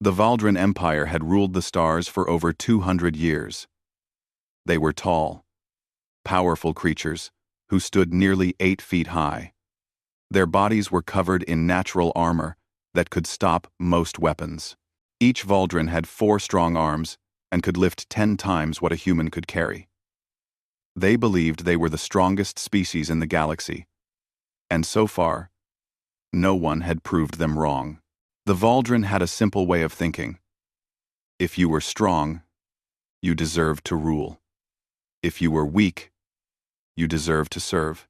The Valdran Empire had ruled the stars for over 200 years. They were tall, powerful creatures who stood nearly 8 feet high. Their bodies were covered in natural armor that could stop most weapons. Each Valdran had 4 strong arms and could lift 10 times what a human could carry. They believed they were the strongest species in the galaxy, and so far, no one had proved them wrong. The Valdran had a simple way of thinking. If you were strong, you deserved to rule. If you were weak, you deserved to serve.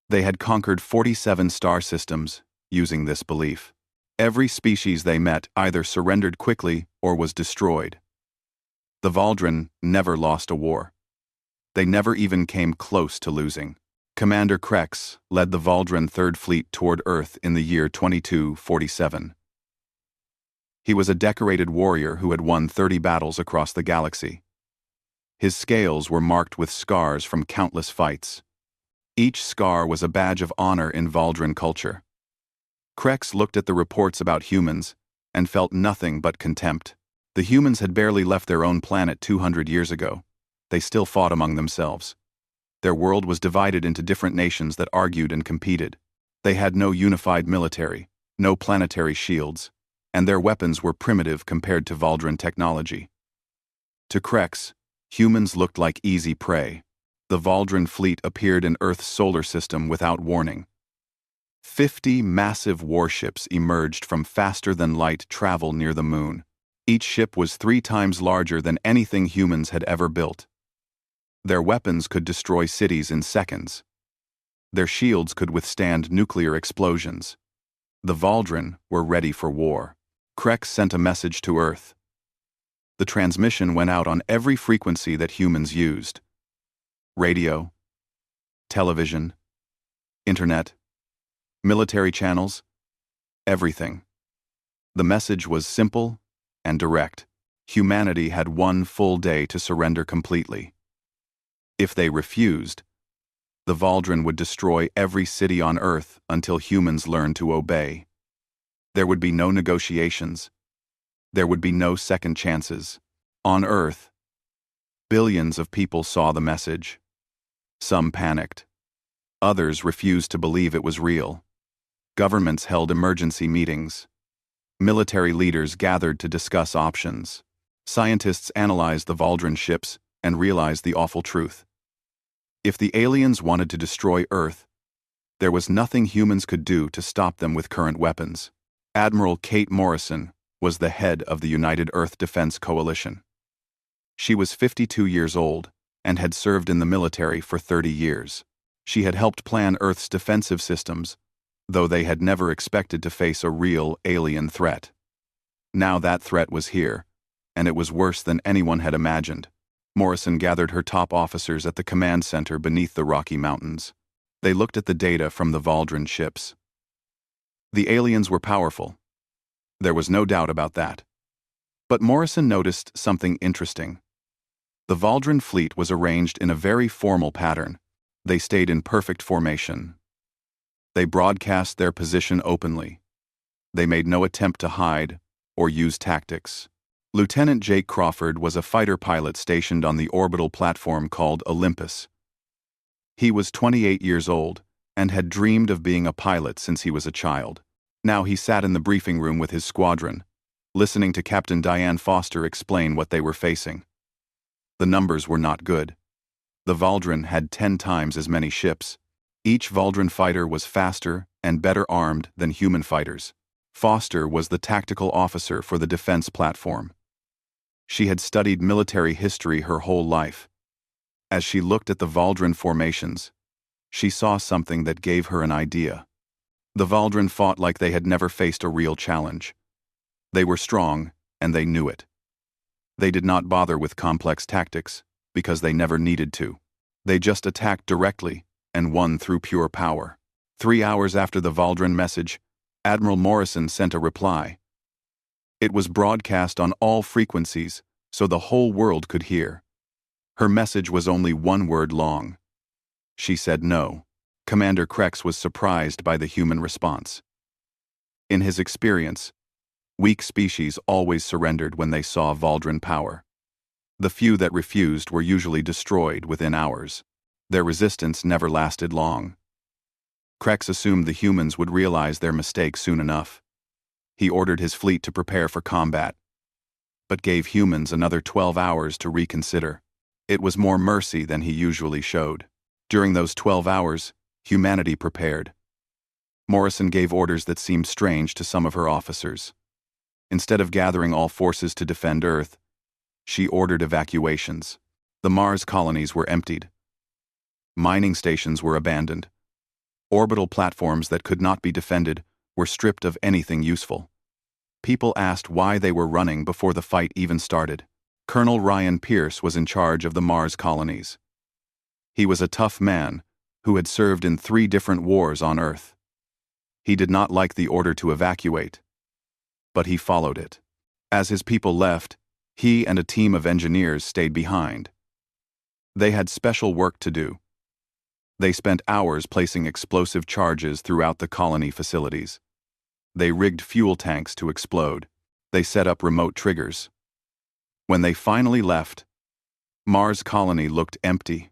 They had conquered 47 star systems using this belief. Every species they met either surrendered quickly or was destroyed. The Valdran never lost a war. They never even came close to losing. Commander Krex led the Valdran Third Fleet toward Earth in the year 2247. He was a decorated warrior who had won 30 battles across the galaxy. His scales were marked with scars from countless fights. Each scar was a badge of honor in Valdran culture. Krex looked at the reports about humans and felt nothing but contempt. The humans had barely left their own planet 200 years ago. They still fought among themselves. Their world was divided into different nations that argued and competed. They had no unified military, no planetary shields, and their weapons were primitive compared to Valdran technology. To Krex, humans looked like easy prey. The Valdran fleet appeared in Earth's solar system without warning. 50 massive warships emerged from faster-than-light travel near the moon. Each ship was 3 times larger than anything humans had ever built. Their weapons could destroy cities in seconds. Their shields could withstand nuclear explosions. The Valdran were ready for war. Krex sent a message to Earth. The transmission went out on every frequency that humans used. Radio, television, internet, military channels, everything. The message was simple and direct. Humanity had 1 full day to surrender completely. If they refused, the Valdran would destroy every city on Earth until humans learned to obey. There would be no negotiations. There would be no second chances. On Earth, billions of people saw the message. Some panicked. Others refused to believe it was real. Governments held emergency meetings. Military leaders gathered to discuss options. Scientists analyzed the Valdran ships and realized the awful truth. If the aliens wanted to destroy Earth, there was nothing humans could do to stop them with current weapons. Admiral Kate Morrison was the head of the United Earth Defense Coalition. She was 52 years old and had served in the military for 30 years. She had helped plan Earth's defensive systems, though they had never expected to face a real alien threat. Now that threat was here, and it was worse than anyone had imagined. Morrison gathered her top officers at the command center beneath the Rocky Mountains. They looked at the data from the Valdran ships. The aliens were powerful. There was no doubt about that. But Morrison noticed something interesting. The Valdran fleet was arranged in a very formal pattern. They stayed in perfect formation. They broadcast their position openly. They made no attempt to hide or use tactics. Lieutenant Jake Crawford was a fighter pilot stationed on the orbital platform called Olympus. He was 28 years old and had dreamed of being a pilot since he was a child. Now he sat in the briefing room with his squadron, listening to Captain Diane Foster explain what they were facing. The numbers were not good. The Valdran had 10 times as many ships. Each Valdran fighter was faster and better armed than human fighters. Foster was the tactical officer for the defense platform. She had studied military history her whole life. As she looked at the Valdran formations, she saw something that gave her an idea. The Valdran fought like they had never faced a real challenge. They were strong, and they knew it. They did not bother with complex tactics, because they never needed to. They just attacked directly and won through pure power. 3 hours after the Valdran message, Admiral Morrison sent a reply. It was broadcast on all frequencies, so the whole world could hear. Her message was only 1 word long. She said no. Commander Krex was surprised by the human response. In his experience, Weak species always surrendered when they saw Valdren power. The few that refused were usually destroyed within hours. Their resistance never lasted long. Krex assumed the humans would realize their mistake soon enough. He ordered his fleet to prepare for combat, but gave humans another 12 hours to reconsider. It was more mercy than he usually showed. During those 12 hours, humanity prepared. Morrison gave orders that seemed strange to some of her officers. Instead of gathering all forces to defend Earth, she ordered evacuations. The Mars colonies were emptied. Mining stations were abandoned. Orbital platforms that could not be defended were stripped of anything useful. People asked why they were running before the fight even started. Colonel Ryan Pierce was in charge of the Mars colonies. He was a tough man who had served in 3 different wars on Earth. He did not like the order to evacuate, but he followed it. As his people left, he and a team of engineers stayed behind. They had special work to do. They spent hours placing explosive charges throughout the colony facilities. They rigged fuel tanks to explode. They set up remote triggers. When they finally left, Mars colony looked empty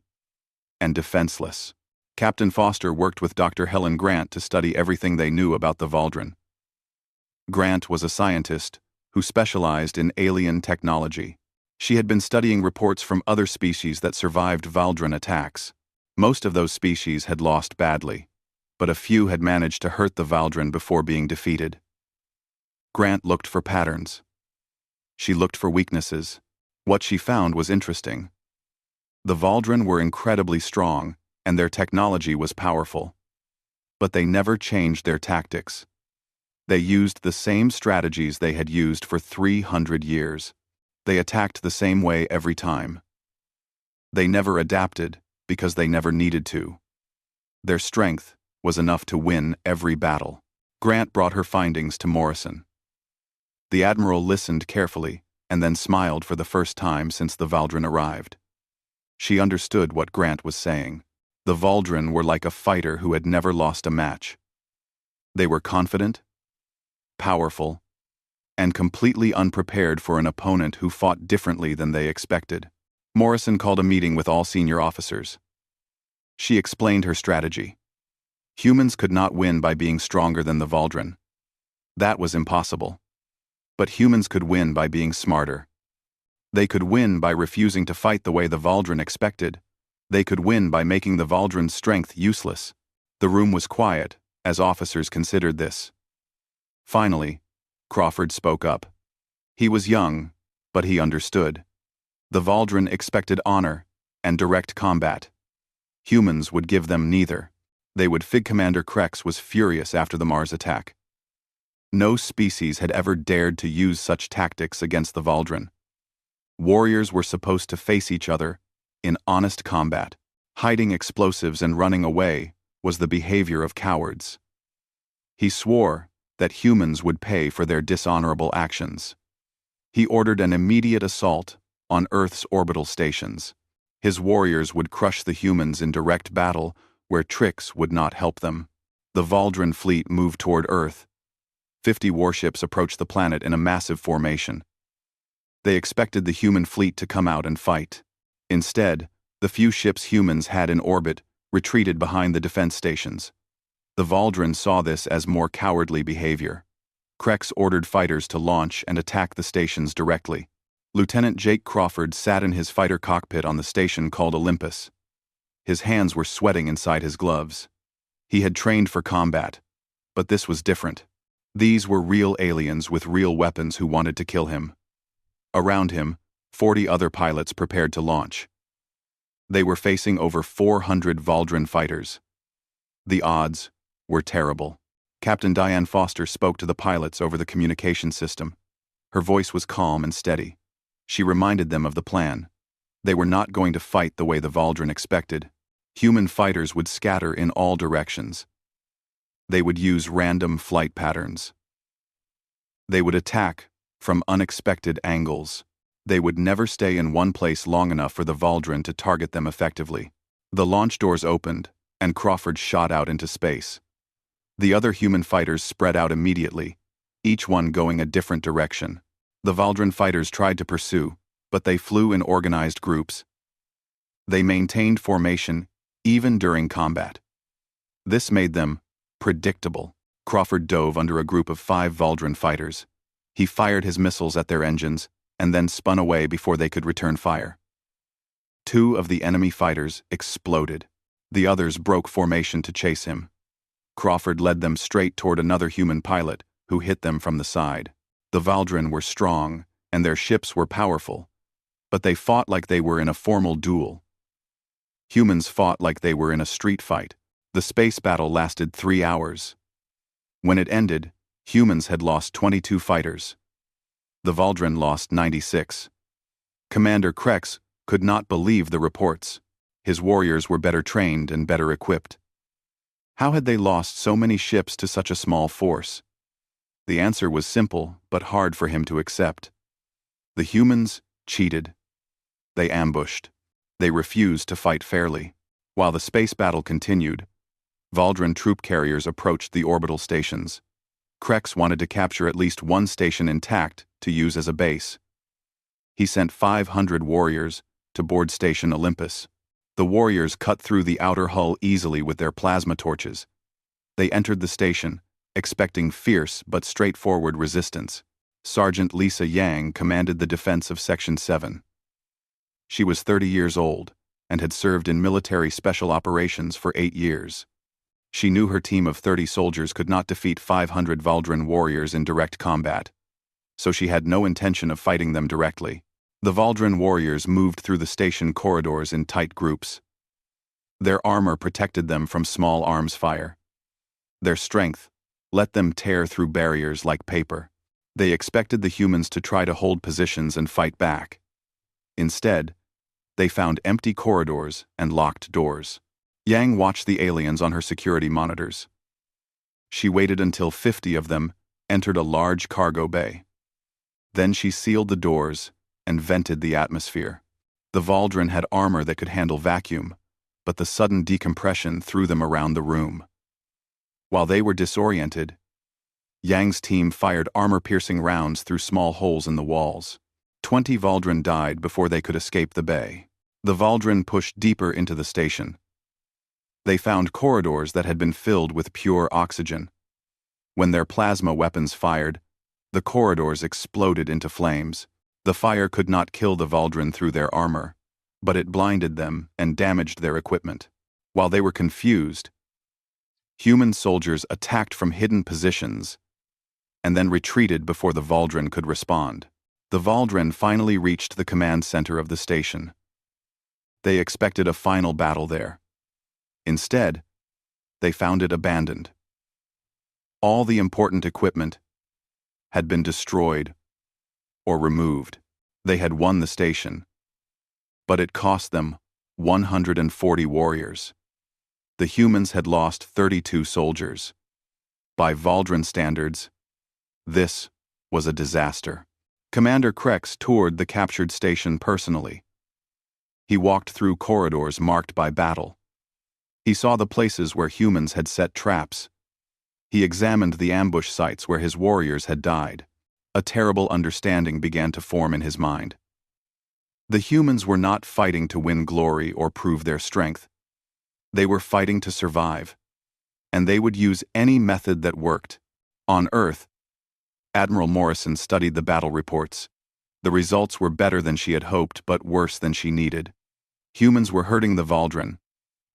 and defenseless. Captain Foster worked with Dr. Helen Grant to study everything they knew about the Valdren. Grant was a scientist who specialized in alien technology. She had been studying reports from other species that survived Valdren attacks. Most of those species had lost badly, but a few had managed to hurt the Valdren before being defeated. Grant looked for patterns. She looked for weaknesses. What she found was interesting. The Valdren were incredibly strong, and their technology was powerful. But they never changed their tactics. They used the same strategies they had used for 300 years. They attacked the same way every time. They never adapted because they never needed to. Their strength was enough to win every battle. Grant brought her findings to Morrison. The Admiral listened carefully and then smiled for the first time since the Valdren arrived. She understood what Grant was saying. The Valdren were like a fighter who had never lost a match. They were confident, powerful, and completely unprepared for an opponent who fought differently than they expected. Morrison called a meeting with all senior officers. She explained her strategy. Humans could not win by being stronger than the Valdren. That was impossible. But humans could win by being smarter. They could win by refusing to fight the way the Valdren expected. They could win by making the Valdren's strength useless. The room was quiet as officers considered this. Finally, Crawford spoke up. He was young, but he understood. The Valdren expected honor and direct combat. Humans would give them neither. They would. Fig Commander Krex was furious after the Mars attack. No species had ever dared to use such tactics against the Valdren. Warriors were supposed to face each other in honest combat. Hiding explosives and running away was the behavior of cowards. He swore that humans would pay for their dishonorable actions. He ordered an immediate assault on Earth's orbital stations. His warriors would crush the humans in direct battle where tricks would not help them. The Valdren fleet moved toward Earth. 50 warships approached the planet in a massive formation. They expected the human fleet to come out and fight. Instead, the few ships humans had in orbit retreated behind the defense stations. The Valdren saw this as more cowardly behavior. Krex ordered fighters to launch and attack the stations directly. Lieutenant Jake Crawford sat in his fighter cockpit on the station called Olympus. His hands were sweating inside his gloves. He had trained for combat, but this was different. These were real aliens with real weapons who wanted to kill him. Around him, 40 other pilots prepared to launch. They were facing over 400 Valdren fighters. The odds were terrible. Captain Diane Foster spoke to the pilots over the communication system. Her voice was calm and steady. She reminded them of the plan. They were not going to fight the way the Valdren expected. Human fighters would scatter in all directions. They would use random flight patterns. They would attack from unexpected angles. They would never stay in one place long enough for the Valdren to target them effectively. The launch doors opened, and Crawford shot out into space. The other human fighters spread out immediately, each one going a different direction. The Valdren fighters tried to pursue, but they flew in organized groups. They maintained formation even during combat. This made them predictable. Crawford dove under a group of 5 Valdren fighters. He fired his missiles at their engines and then spun away before they could return fire. 2 of the enemy fighters exploded. The others broke formation to chase him. Crawford led them straight toward another human pilot, who hit them from the side. The Valdren were strong, and their ships were powerful, but they fought like they were in a formal duel. Humans fought like they were in a street fight. The space battle lasted 3 hours. When it ended, humans had lost 22 fighters. The Valdren lost 96. Commander Krex could not believe the reports. His warriors were better trained and better equipped. How had they lost so many ships to such a small force? The answer was simple, but hard for him to accept. The humans cheated. They ambushed. They refused to fight fairly. While the space battle continued, Valdren troop carriers approached the orbital stations. Krex wanted to capture at least one station intact to use as a base. He sent 500 warriors to board Station Olympus. The warriors cut through the outer hull easily with their plasma torches. They entered the station, expecting fierce but straightforward resistance. Sergeant Lisa Yang commanded the defense of Section 7. She was 30 years old and had served in military special operations for 8 years. She knew her team of 30 soldiers could not defeat 500 Valdren warriors in direct combat, so she had no intention of fighting them directly. The Valdren warriors moved through the station corridors in tight groups. Their armor protected them from small arms fire. Their strength let them tear through barriers like paper. They expected the humans to try to hold positions and fight back. Instead, they found empty corridors and locked doors. Yang watched the aliens on her security monitors. She waited until 50 of them entered a large cargo bay. Then she sealed the doors and vented the atmosphere. The Valdren had armor that could handle vacuum, but the sudden decompression threw them around the room. While they were disoriented, Yang's team fired armor-piercing rounds through small holes in the walls. 20 Valdren died before they could escape the bay. The Valdren pushed deeper into the station. They found corridors that had been filled with pure oxygen. When their plasma weapons fired, the corridors exploded into flames. The fire could not kill the Valdren through their armor, but it blinded them and damaged their equipment. While they were confused, human soldiers attacked from hidden positions and then retreated before the Valdren could respond. The Valdren finally reached the command center of the station. They expected a final battle there. Instead, they found it abandoned. All the important equipment had been destroyed or removed. They had won the station, but it cost them 140 warriors. The humans had lost 32 soldiers. By Valdren standards, this was a disaster. Commander Krex toured the captured station personally. He walked through corridors marked by battle. He saw the places where humans had set traps. He examined the ambush sites where his warriors had died. A terrible understanding began to form in his mind. The humans were not fighting to win glory or prove their strength. They were fighting to survive, and they would use any method that worked. On Earth, Admiral Morrison studied the battle reports. The results were better than she had hoped, but worse than she needed. Humans were hurting the Valdren,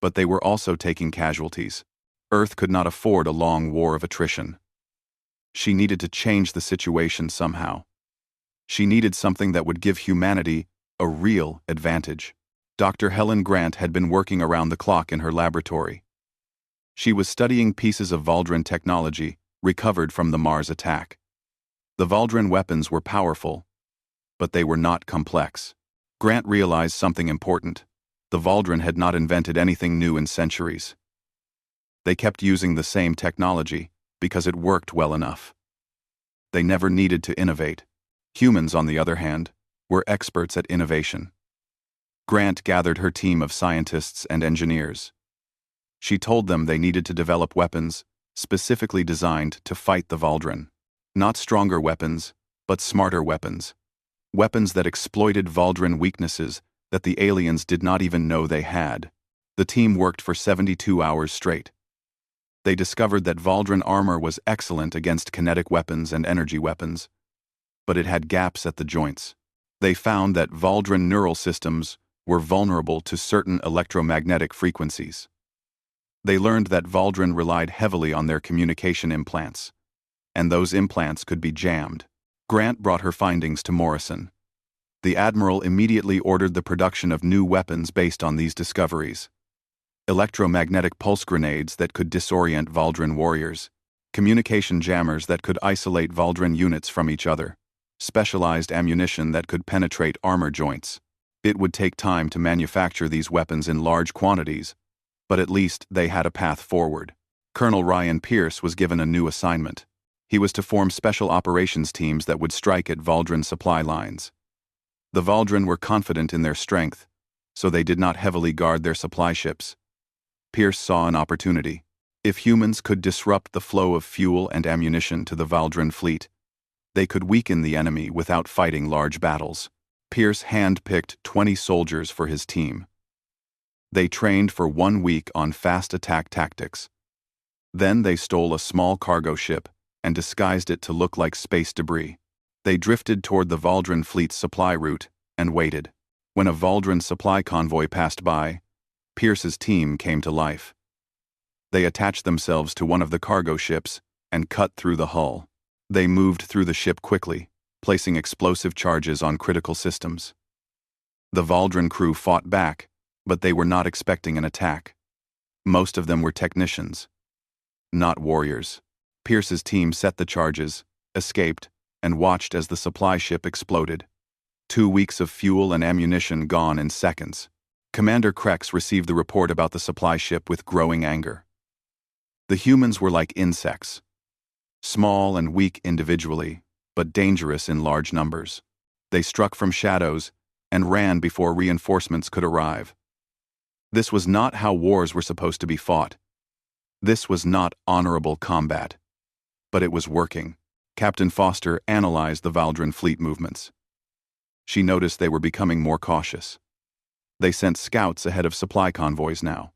but they were also taking casualties. Earth could not afford a long war of attrition. She needed to change the situation somehow. She needed something that would give humanity a real advantage. Dr. Helen Grant had been working around the clock in her laboratory. She was studying pieces of Valdren technology recovered from the Mars attack. The Valdren weapons were powerful, but they were not complex. Grant realized something important. The Valdren had not invented anything new in centuries. They kept using the same technology because it worked well enough. They never needed to innovate. Humans, on the other hand, were experts at innovation. Grant gathered her team of scientists and engineers. She told them they needed to develop weapons specifically designed to fight the Valdren. Not stronger weapons, but smarter weapons. Weapons that exploited Valdrin weaknesses that the aliens did not even know they had. The team worked for 72 hours straight. They discovered that Valdrin armor was excellent against kinetic weapons and energy weapons, but it had gaps at the joints. They found that Valdrin neural systems were vulnerable to certain electromagnetic frequencies. They learned that Valdrin relied heavily on their communication implants, and those implants could be jammed. Grant brought her findings to Morrison. The Admiral immediately ordered the production of new weapons based on these discoveries. Electromagnetic pulse grenades that could disorient Valdrin warriors, communication jammers that could isolate Valdrin units from each other, specialized ammunition that could penetrate armor joints. It would take time to manufacture these weapons in large quantities, but at least they had a path forward. Colonel Ryan Pierce was given a new assignment. He was to form special operations teams that would strike at Valdrin supply lines. The Valdrin were confident in their strength, so they did not heavily guard their supply ships. Pierce saw an opportunity. If humans could disrupt the flow of fuel and ammunition to the Valdrin fleet, they could weaken the enemy without fighting large battles. Pierce hand-picked 20 soldiers for his team. They trained for 1 week on fast attack tactics. Then they stole a small cargo ship and disguised it to look like space debris. They drifted toward the Valdrin fleet's supply route and waited. When a Valdrin supply convoy passed by, Pierce's team came to life. They attached themselves to one of the cargo ships and cut through the hull. They moved through the ship quickly, placing explosive charges on critical systems. The Valdrin crew fought back, but they were not expecting an attack. Most of them were technicians, not warriors. Pierce's team set the charges, escaped, and watched as the supply ship exploded. 2 weeks of fuel and ammunition gone in seconds. Commander Krex received the report about the supply ship with growing anger. The humans were like insects, small and weak individually, but dangerous in large numbers. They struck from shadows and ran before reinforcements could arrive. This was not how wars were supposed to be fought. This was not honorable combat. But it was working. Captain Foster analyzed the Valdrin fleet movements. She noticed they were becoming more cautious. They sent scouts ahead of supply convoys now.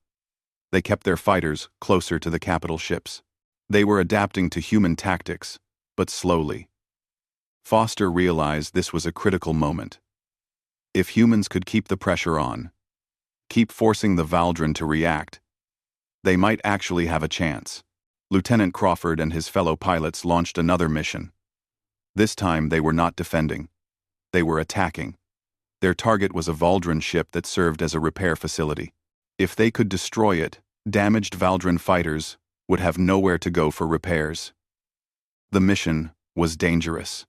They kept their fighters closer to the capital ships. They were adapting to human tactics, but slowly. Foster realized this was a critical moment. If humans could keep the pressure on, keep forcing the Valdrin to react, they might actually have a chance. Lieutenant Crawford and his fellow pilots launched another mission. This time they were not defending. They were attacking. Their target was a Valdrin ship that served as a repair facility. If they could destroy it, damaged Valdrin fighters would have nowhere to go for repairs. The mission was dangerous.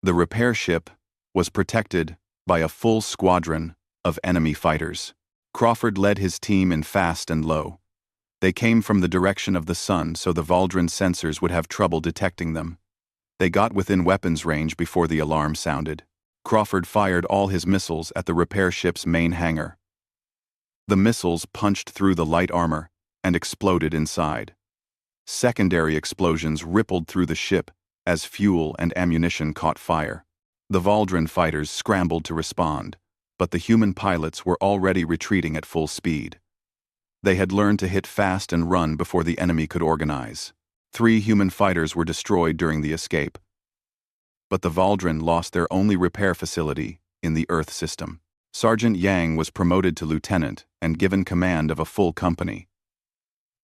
The repair ship was protected by a full squadron of enemy fighters. Crawford led his team in fast and low. They came from the direction of the sun, so the Valdrin sensors would have trouble detecting them. They got within weapons range before the alarm sounded. Crawford fired all his missiles at the repair ship's main hangar. The missiles punched through the light armor and exploded inside. Secondary explosions rippled through the ship as fuel and ammunition caught fire. The Valdrin fighters scrambled to respond, but the human pilots were already retreating at full speed. They had learned to hit fast and run before the enemy could organize. 3 human fighters were destroyed during the escape. But the Valdrin lost their only repair facility in the Earth system. Sergeant Yang was promoted to lieutenant and given command of a full company.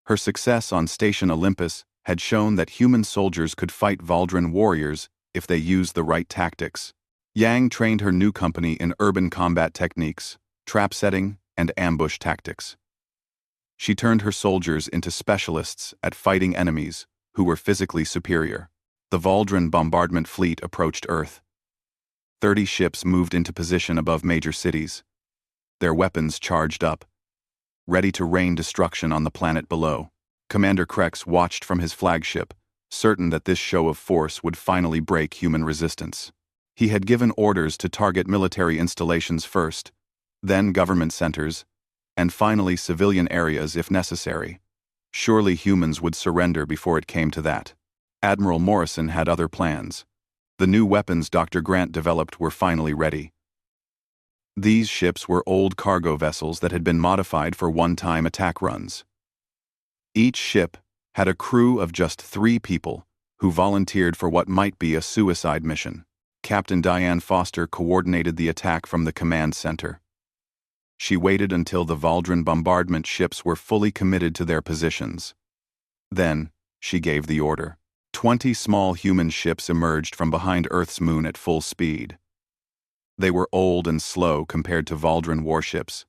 Her success on Station Olympus had shown that human soldiers could fight Valdrin warriors if they used the right tactics. Yang trained her new company in urban combat techniques, trap setting, and ambush tactics. She turned her soldiers into specialists at fighting enemies who were physically superior. The Valdrin bombardment fleet approached Earth. 30 ships moved into position above major cities, their weapons charged up, ready to rain destruction on the planet below. Commander Krex watched from his flagship, certain that this show of force would finally break human resistance. He had given orders to target military installations first, then government centers, and finally civilian areas if necessary. Surely humans would surrender before it came to that. Admiral Morrison had other plans. The new weapons Dr. Grant developed were finally ready. These ships were old cargo vessels that had been modified for one-time attack runs. Each ship had a crew of just 3 people who volunteered for what might be a suicide mission. Captain Diane Foster coordinated the attack from the command center. She waited until the Valdren bombardment ships were fully committed to their positions. Then, she gave the order. 20 small human ships emerged from behind Earth's moon at full speed. They were old and slow compared to Valdren warships,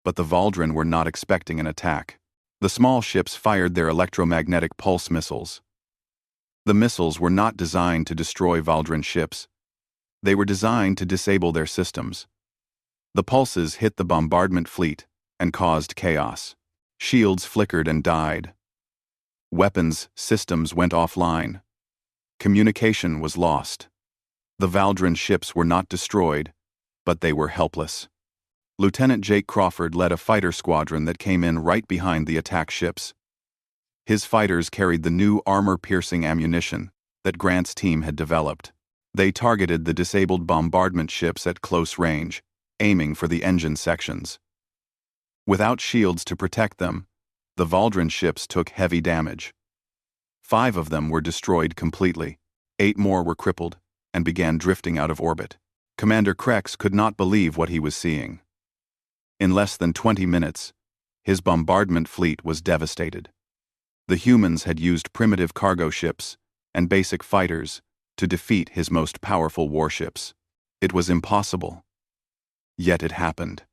but the Valdren were not expecting an attack. The small ships fired their electromagnetic pulse missiles. The missiles were not designed to destroy Valdren ships. They were designed to disable their systems. The pulses hit the bombardment fleet and caused chaos. Shields flickered and died. Weapons systems went offline. Communication was lost. The Valdren ships were not destroyed, but they were helpless. Lieutenant Jake Crawford led a fighter squadron that came in right behind the attack ships. His fighters carried the new armor-piercing ammunition that Grant's team had developed. They targeted the disabled bombardment ships at close range, aiming for the engine sections. Without shields to protect them, the Valdren ships took heavy damage. 5 of them were destroyed completely. 8 more were crippled and began drifting out of orbit. Commander Krex could not believe what he was seeing. In less than 20 minutes, his bombardment fleet was devastated. The humans had used primitive cargo ships and basic fighters to defeat his most powerful warships. It was impossible. Yet it happened.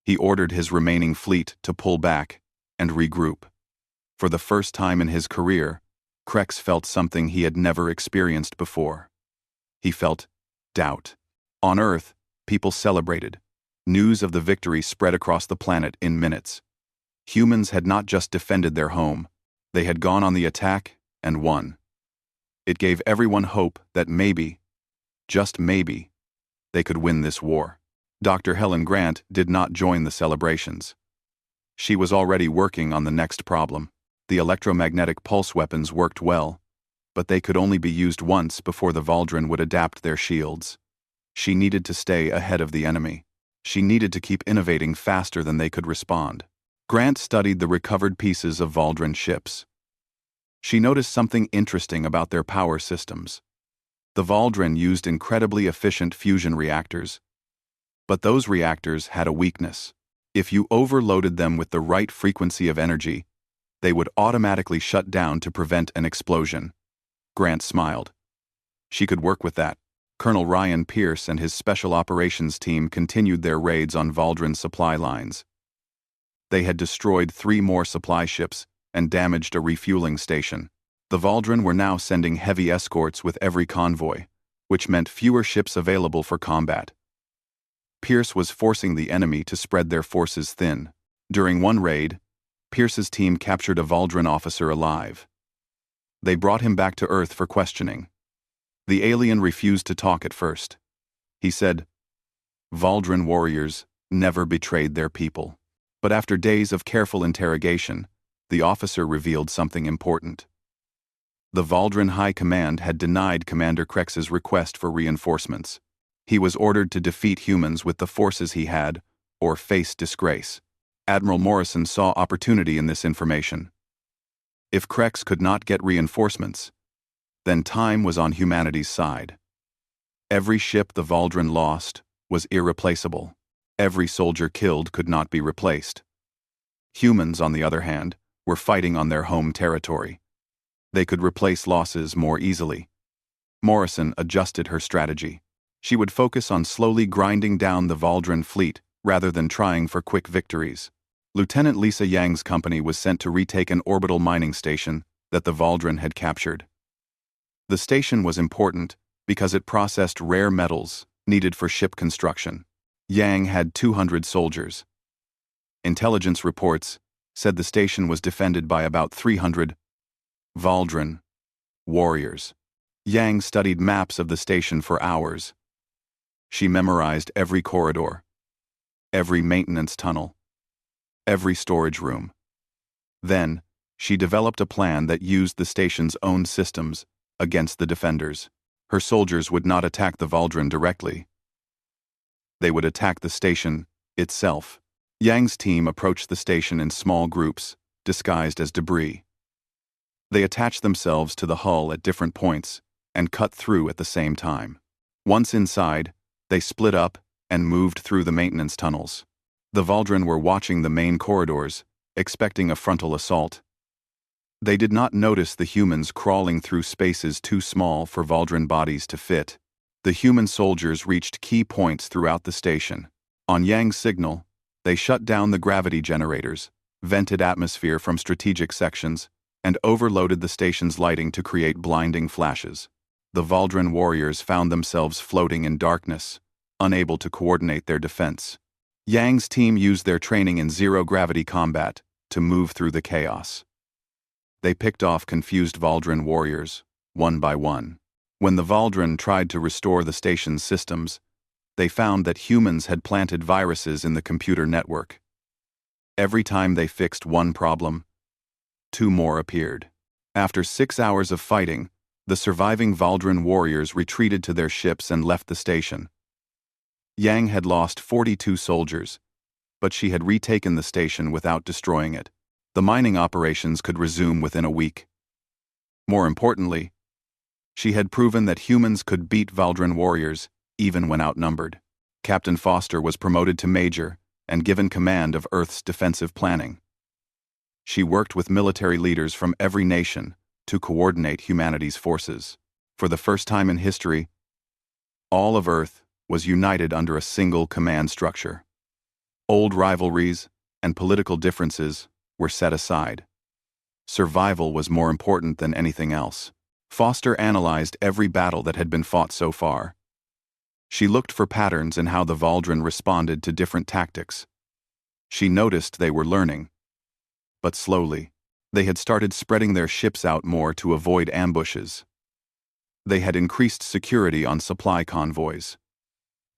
He ordered his remaining fleet to pull back and regroup. For the first time in his career, Krex felt something he had never experienced before. He felt doubt. On Earth, people celebrated. News of the victory spread across the planet in minutes. Humans had not just defended their home, they had gone on the attack and won. It gave everyone hope that maybe, just maybe, they could win this war. Dr. Helen Grant did not join the celebrations. She was already working on the next problem. The electromagnetic pulse weapons worked well, but they could only be used once before the Valdren would adapt their shields. She needed to stay ahead of the enemy. She needed to keep innovating faster than they could respond. Grant studied the recovered pieces of Valdren ships. She noticed something interesting about their power systems. The Valdren used incredibly efficient fusion reactors, but those reactors had a weakness. If you overloaded them with the right frequency of energy, they would automatically shut down to prevent an explosion. Grant smiled. She could work with that. Colonel Ryan Pierce and his special operations team continued their raids on Valdren supply lines. They had destroyed 3 more supply ships and damaged a refueling station. The Valdren were now sending heavy escorts with every convoy, which meant fewer ships available for combat. Pierce was forcing the enemy to spread their forces thin. During one raid, Pierce's team captured a Valdren officer alive. They brought him back to Earth for questioning. The alien refused to talk at first. He said, "Valdren warriors never betrayed their people." But after days of careful interrogation, the officer revealed something important. The Valdren High Command had denied Commander Krex's request for reinforcements. He was ordered to defeat humans with the forces he had, or face disgrace. Admiral Morrison saw opportunity in this information. If Krex could not get reinforcements, then time was on humanity's side. Every ship the Valdren lost was irreplaceable. Every soldier killed could not be replaced. Humans, on the other hand, were fighting on their home territory. They could replace losses more easily. Morrison adjusted her strategy. She would focus on slowly grinding down the Valdren fleet rather than trying for quick victories. Lieutenant Lisa Yang's company was sent to retake an orbital mining station that the Valdren had captured. The station was important because it processed rare metals needed for ship construction. Yang had 200 soldiers. Intelligence reports said the station was defended by about 300 Valdren warriors. Yang studied maps of the station for hours. She memorized every corridor, every maintenance tunnel, every storage room. Then, She developed a plan that used the station's own systems against the defenders. Her soldiers would not attack the Valdren directly. They would attack the station itself. Yang's team approached the station in small groups, disguised as debris. They attached themselves to the hull at different points and cut through at the same time. Once inside, they split up and moved through the maintenance tunnels. The Valdren were watching the main corridors, expecting a frontal assault. They did not notice the humans crawling through spaces too small for Valdren bodies to fit. The human soldiers reached key points throughout the station. On Yang's signal, they shut down the gravity generators, vented atmosphere from strategic sections, and overloaded the station's lighting to create blinding flashes. The Valdren warriors found themselves floating in darkness, unable to coordinate their defense. Yang's team used their training in zero-gravity combat to move through the chaos. They picked off confused Valdren warriors, one by one. When the Valdren tried to restore the station's systems, they found that humans had planted viruses in the computer network. Every time they fixed one problem, two more appeared. After 6 hours of fighting, the surviving Valdren warriors retreated to their ships and left the station. Yang had lost 42 soldiers, but she had retaken the station without destroying it. The mining operations could resume within a week. More importantly, she had proven that humans could beat Valdren warriors even when outnumbered. Captain Foster was promoted to major and given command of Earth's defensive planning. She worked with military leaders from every nation to coordinate humanity's forces. For the first time in history, all of Earth was united under a single command structure. Old rivalries and political differences were set aside. Survival was more important than anything else. Foster analyzed every battle that had been fought so far. She looked for patterns in how the Valdren responded to different tactics. She noticed they were learning, but slowly. They had started spreading their ships out more to avoid ambushes. They had increased security on supply convoys.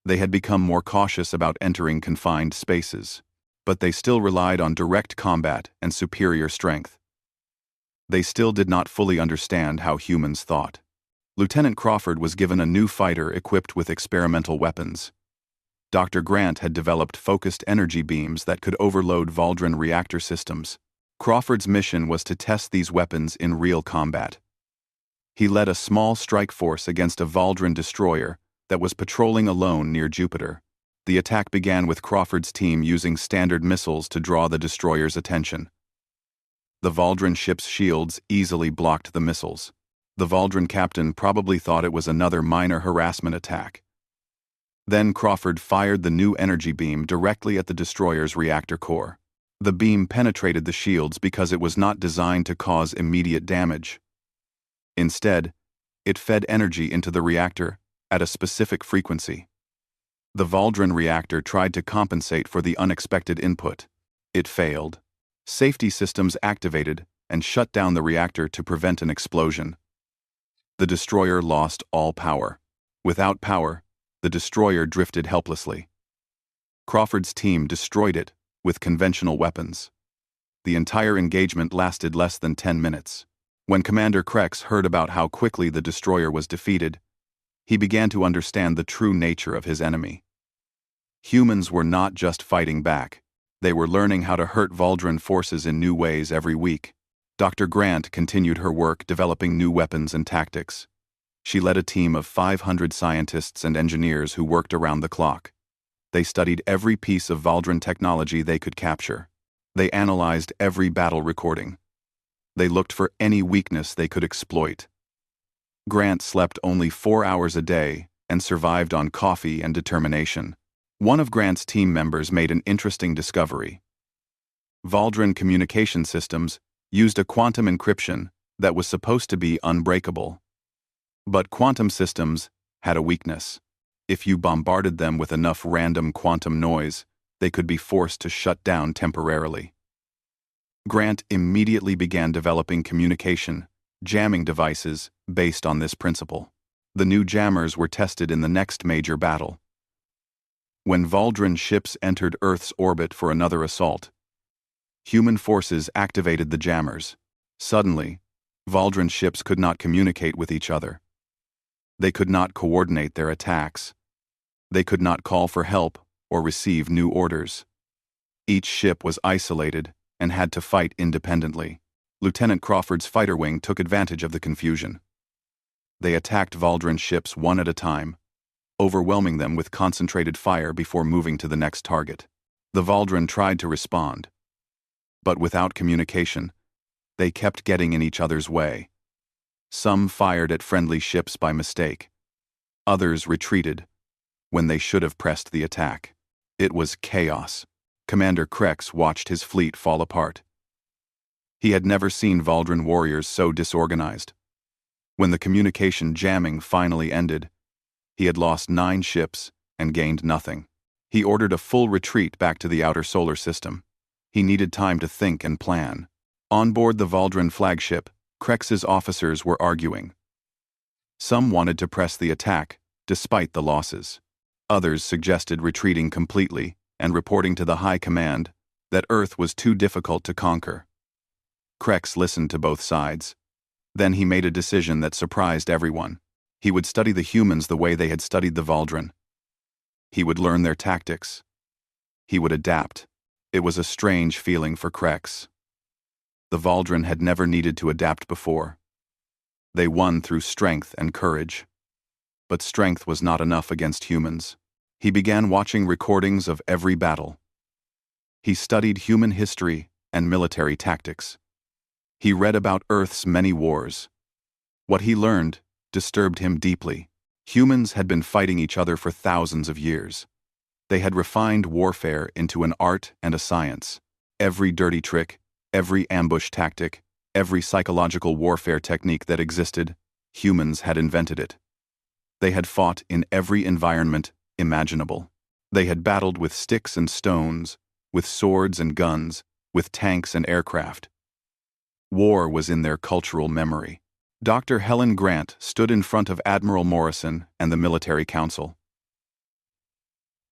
They had become more cautious about entering confined spaces, but they still relied on direct combat and superior strength. They still did not fully understand how humans thought. Lieutenant Crawford was given a new fighter equipped with experimental weapons. Dr. Grant had developed focused energy beams that could overload Valdren reactor systems. Crawford's mission was to test these weapons in real combat. He led a small strike force against a Valdren destroyer that was patrolling alone near Jupiter. The attack began with Crawford's team using standard missiles to draw the destroyer's attention. The Valdren ship's shields easily blocked the missiles. The Valdren captain probably thought it was another minor harassment attack. Then Crawford fired the new energy beam directly at the destroyer's reactor core. The beam penetrated the shields because it was not designed to cause immediate damage. Instead, it fed energy into the reactor at a specific frequency. The Valdren reactor tried to compensate for the unexpected input. It failed. Safety systems activated and shut down the reactor to prevent an explosion. The destroyer lost all power. Without power, the destroyer drifted helplessly. Crawford's team destroyed it with conventional weapons. The entire engagement lasted less than 10 minutes. When Commander Krex heard about how quickly the destroyer was defeated, he began to understand the true nature of his enemy. Humans were not just fighting back. They were learning how to hurt Valdren forces in new ways every week. Dr. Grant continued her work developing new weapons and tactics. She led a team of 500 scientists and engineers who worked around the clock. They studied every piece of Valdren technology they could capture. They analyzed every battle recording. They looked for any weakness they could exploit. Grant slept only 4 hours a day and survived on coffee and determination. One of Grant's team members made an interesting discovery. Valdren communication systems used a quantum encryption that was supposed to be unbreakable. But quantum systems had a weakness. If you bombarded them with enough random quantum noise, they could be forced to shut down temporarily. Grant immediately began developing communication, jamming devices based on this principle. The new jammers were tested in the next major battle. When Valdren ships entered Earth's orbit for another assault, human forces activated the jammers. Suddenly, Valdrin ships could not communicate with each other. They could not coordinate their attacks. They could not call for help or receive new orders. Each ship was isolated and had to fight independently. Lieutenant Crawford's fighter wing took advantage of the confusion. They attacked Valdrin ships one at a time, overwhelming them with concentrated fire before moving to the next target. The Valdrin tried to respond, but without communication, they kept getting in each other's way. Some fired at friendly ships by mistake. Others retreated when they should have pressed the attack. It was chaos. Commander Krex watched his fleet fall apart. He had never seen Valdrin warriors so disorganized. When the communication jamming finally ended, he had lost 9 ships and gained nothing. He ordered a full retreat back to the outer solar system. He needed time to think and plan. On board the Valdrin flagship, Krex's officers were arguing. Some wanted to press the attack, despite the losses. Others suggested retreating completely and reporting to the High Command that Earth was too difficult to conquer. Krex listened to both sides. Then he made a decision that surprised everyone. He would study the humans the way they had studied the Valdrin. He would learn their tactics. He would adapt. It was a strange feeling for Krex. The Valdrin had never needed to adapt before. They won through strength and courage. But strength was not enough against humans. He began watching recordings of every battle. He studied human history and military tactics. He read about Earth's many wars. What he learned disturbed him deeply. Humans had been fighting each other for thousands of years. They had refined warfare into an art and a science. Every dirty trick, every ambush tactic, every psychological warfare technique that existed, humans had invented it. They had fought in every environment imaginable. They had battled with sticks and stones, with swords and guns, with tanks and aircraft. War was in their cultural memory. Dr. Helen Grant stood in front of Admiral Morrison and the military council.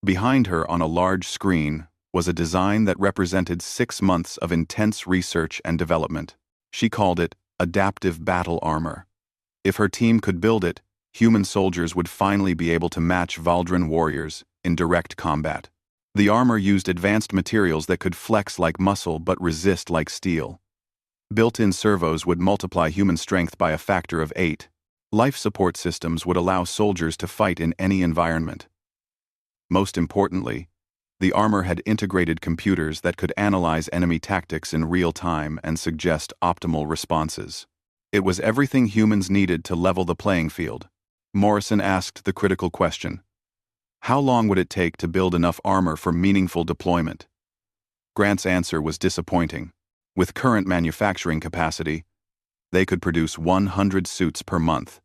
Behind her on a large screen was a design that represented 6 months of intense research and development. She called it adaptive battle armor. If her team could build it, human soldiers would finally be able to match Valdrin warriors in direct combat. The armor used advanced materials that could flex like muscle but resist like steel. Built-in servos would multiply human strength by a factor of 8. Life support systems would allow soldiers to fight in any environment. Most importantly, the armor had integrated computers that could analyze enemy tactics in real time and suggest optimal responses. It was everything humans needed to level the playing field. Morrison asked the critical question: how long would it take to build enough armor for meaningful deployment? Grant's answer was disappointing. With current manufacturing capacity, they could produce 100 suits per month.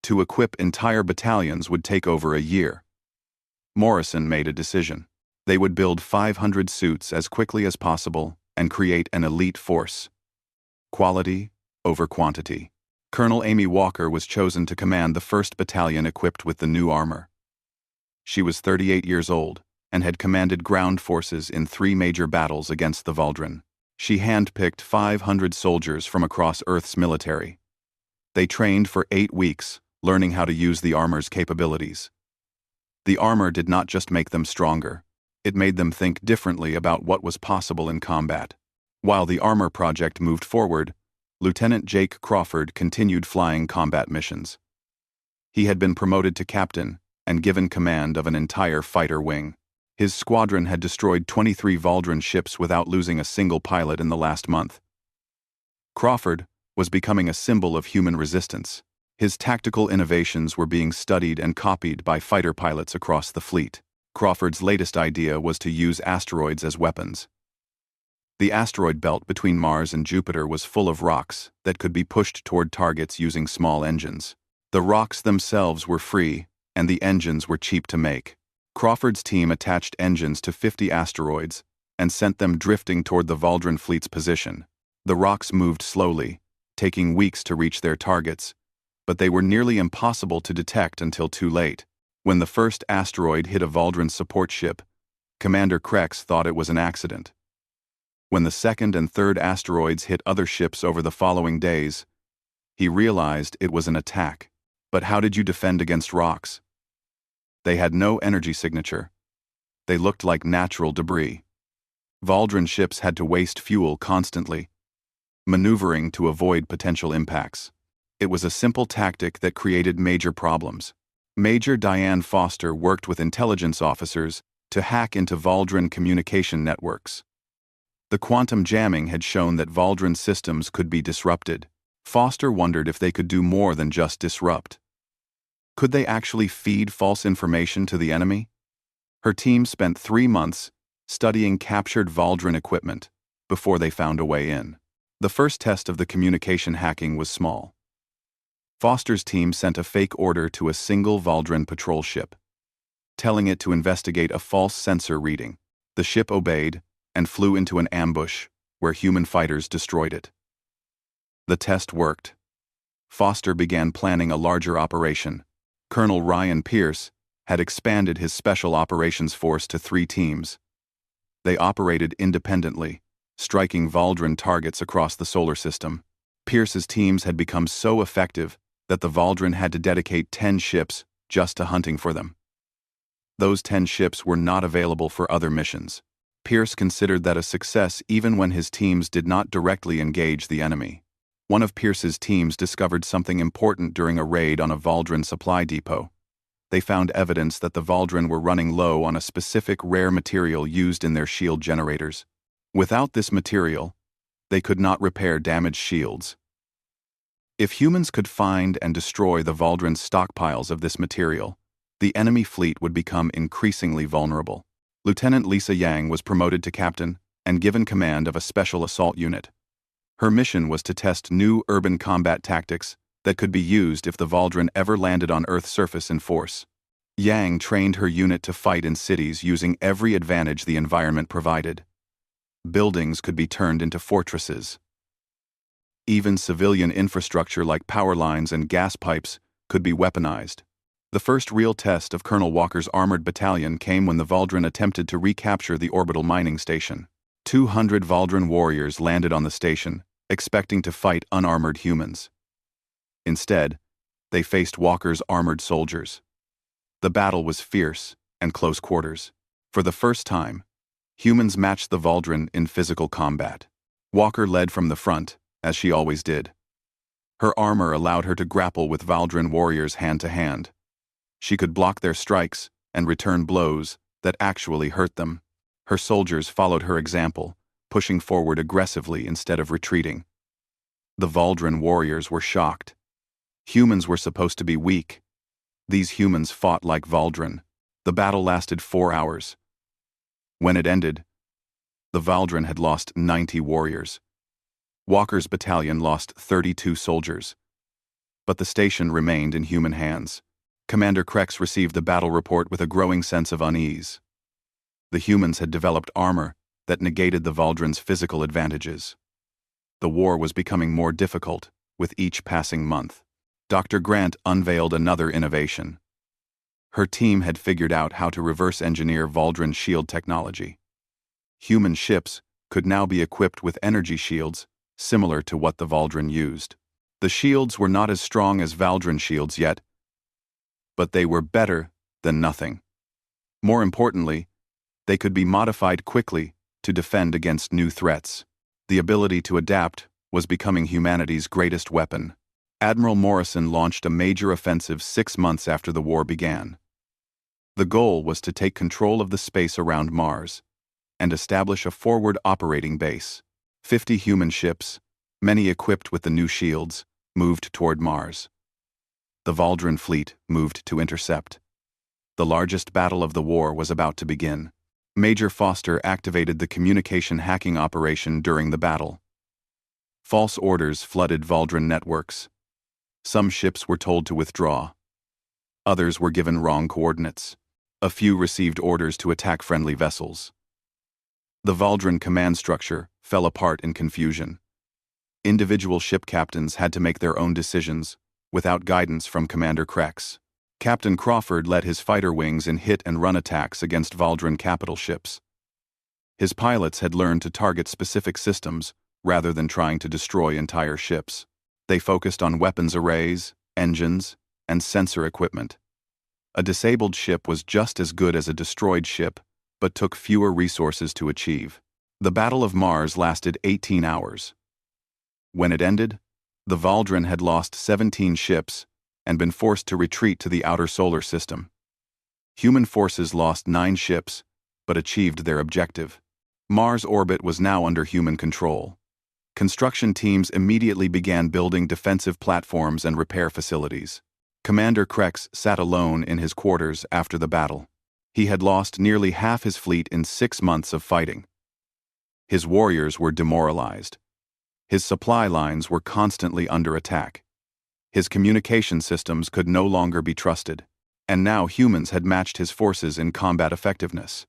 To equip entire battalions would take over a year. Morrison made a decision. They would build 500 suits as quickly as possible and create an elite force. Quality over quantity. Colonel Amy Walker was chosen to command the 1st Battalion equipped with the new armor. She was 38 years old and had commanded ground forces in 3 major battles against the Valdrin. She handpicked 500 soldiers from across Earth's military. They trained for 8 weeks, learning how to use the armor's capabilities. The armor did not just make them stronger, it made them think differently about what was possible in combat. While the armor project moved forward, Lieutenant Jake Crawford continued flying combat missions. He had been promoted to captain and given command of an entire fighter wing. His squadron had destroyed 23 Valdrin ships without losing a single pilot in the last month. Crawford was becoming a symbol of human resistance. His tactical innovations were being studied and copied by fighter pilots across the fleet. Crawford's latest idea was to use asteroids as weapons. The asteroid belt between Mars and Jupiter was full of rocks that could be pushed toward targets using small engines. The rocks themselves were free, and the engines were cheap to make. Crawford's team attached engines to 50 asteroids and sent them drifting toward the Valdrin fleet's position. The rocks moved slowly, taking weeks to reach their targets, but they were nearly impossible to detect until too late. When the first asteroid hit a Valdrin support ship, Commander Krex thought it was an accident. When the second and third asteroids hit other ships over the following days, he realized it was an attack. But how did you defend against rocks? They had no energy signature. They looked like natural debris. Valdran ships had to waste fuel constantly, maneuvering to avoid potential impacts. It was a simple tactic that created major problems. Major Diane Foster worked with intelligence officers to hack into Valdran communication networks. The quantum jamming had shown that Valdran systems could be disrupted. Foster wondered if they could do more than just disrupt. Could they actually feed false information to the enemy? Her team spent 3 months studying captured Valdran equipment before they found a way in. The first test of the communication hacking was small. Foster's team sent a fake order to a single Valdran patrol ship, telling it to investigate a false sensor reading. The ship obeyed and flew into an ambush where human fighters destroyed it. The test worked. Foster began planning a larger operation. Colonel Ryan Pierce had expanded his Special Operations Force to 3 teams. They operated independently, striking Valdran targets across the solar system. Pierce's teams had become so effective that the Valdran had to dedicate 10 ships just to hunting for them. Those 10 ships were not available for other missions. Pierce considered that a success even when his teams did not directly engage the enemy. One of Pierce's teams discovered something important during a raid on a Valdran supply depot. They found evidence that the Valdran were running low on a specific rare material used in their shield generators. Without this material, they could not repair damaged shields. If humans could find and destroy the Valdran stockpiles of this material, the enemy fleet would become increasingly vulnerable. Lieutenant Lisa Yang was promoted to captain and given command of a special assault unit. Her mission was to test new urban combat tactics that could be used if the Valdran ever landed on Earth's surface in force. Yang trained her unit to fight in cities using every advantage the environment provided. Buildings could be turned into fortresses. Even civilian infrastructure like power lines and gas pipes could be weaponized. The first real test of Colonel Walker's armored battalion came when the Valdran attempted to recapture the orbital mining station. 200 Valdran warriors landed on the station, expecting to fight unarmored humans. Instead, they faced Walker's armored soldiers. The battle was fierce and close quarters. For the first time, humans matched the Valdran in physical combat. Walker led from the front, as she always did. Her armor allowed her to grapple with Valdran warriors hand to hand. She could block their strikes and return blows that actually hurt them. Her soldiers followed her example, pushing forward aggressively instead of retreating. The Valdran warriors were shocked. Humans were supposed to be weak. These humans fought like Valdran. The battle lasted 4 hours. When it ended, the Valdran had lost 90 warriors. Walker's battalion lost 32 soldiers. But the station remained in human hands. Commander Krex received the battle report with a growing sense of unease. The humans had developed armor that negated the Valdran's physical advantages. The war was becoming more difficult with each passing month. Dr. Grant unveiled another innovation. Her team had figured out how to reverse engineer Valdran shield technology. Human ships could now be equipped with energy shields similar to what the Valdran used. The shields were not as strong as Valdran shields yet, but they were better than nothing. More importantly, they could be modified quickly to defend against new threats. The ability to adapt was becoming humanity's greatest weapon. Admiral Morrison launched a major offensive 6 months after the war began. The goal was to take control of the space around Mars and establish a forward operating base. 50 human ships, many equipped with the new shields, moved toward Mars. The Valdran fleet moved to intercept. The largest battle of the war was about to begin. Major Foster activated the communication hacking operation during the battle. False orders flooded Valdran networks. Some ships were told to withdraw. Others were given wrong coordinates. A few received orders to attack friendly vessels. The Valdran command structure fell apart in confusion. Individual ship captains had to make their own decisions without guidance from Commander Krex. Captain Crawford led his fighter wings in hit-and-run attacks against Valdran capital ships. His pilots had learned to target specific systems rather than trying to destroy entire ships. They focused on weapons arrays, engines, and sensor equipment. A disabled ship was just as good as a destroyed ship, but took fewer resources to achieve. The Battle of Mars lasted 18 hours. When it ended, the Valdren had lost 17 ships and been forced to retreat to the outer solar system. Human forces lost 9 ships, but achieved their objective. Mars' orbit was now under human control. Construction teams immediately began building defensive platforms and repair facilities. Commander Krex sat alone in his quarters after the battle. He had lost nearly half his fleet in 6 months of fighting. His warriors were demoralized. His supply lines were constantly under attack. His communication systems could no longer be trusted, and now humans had matched his forces in combat effectiveness.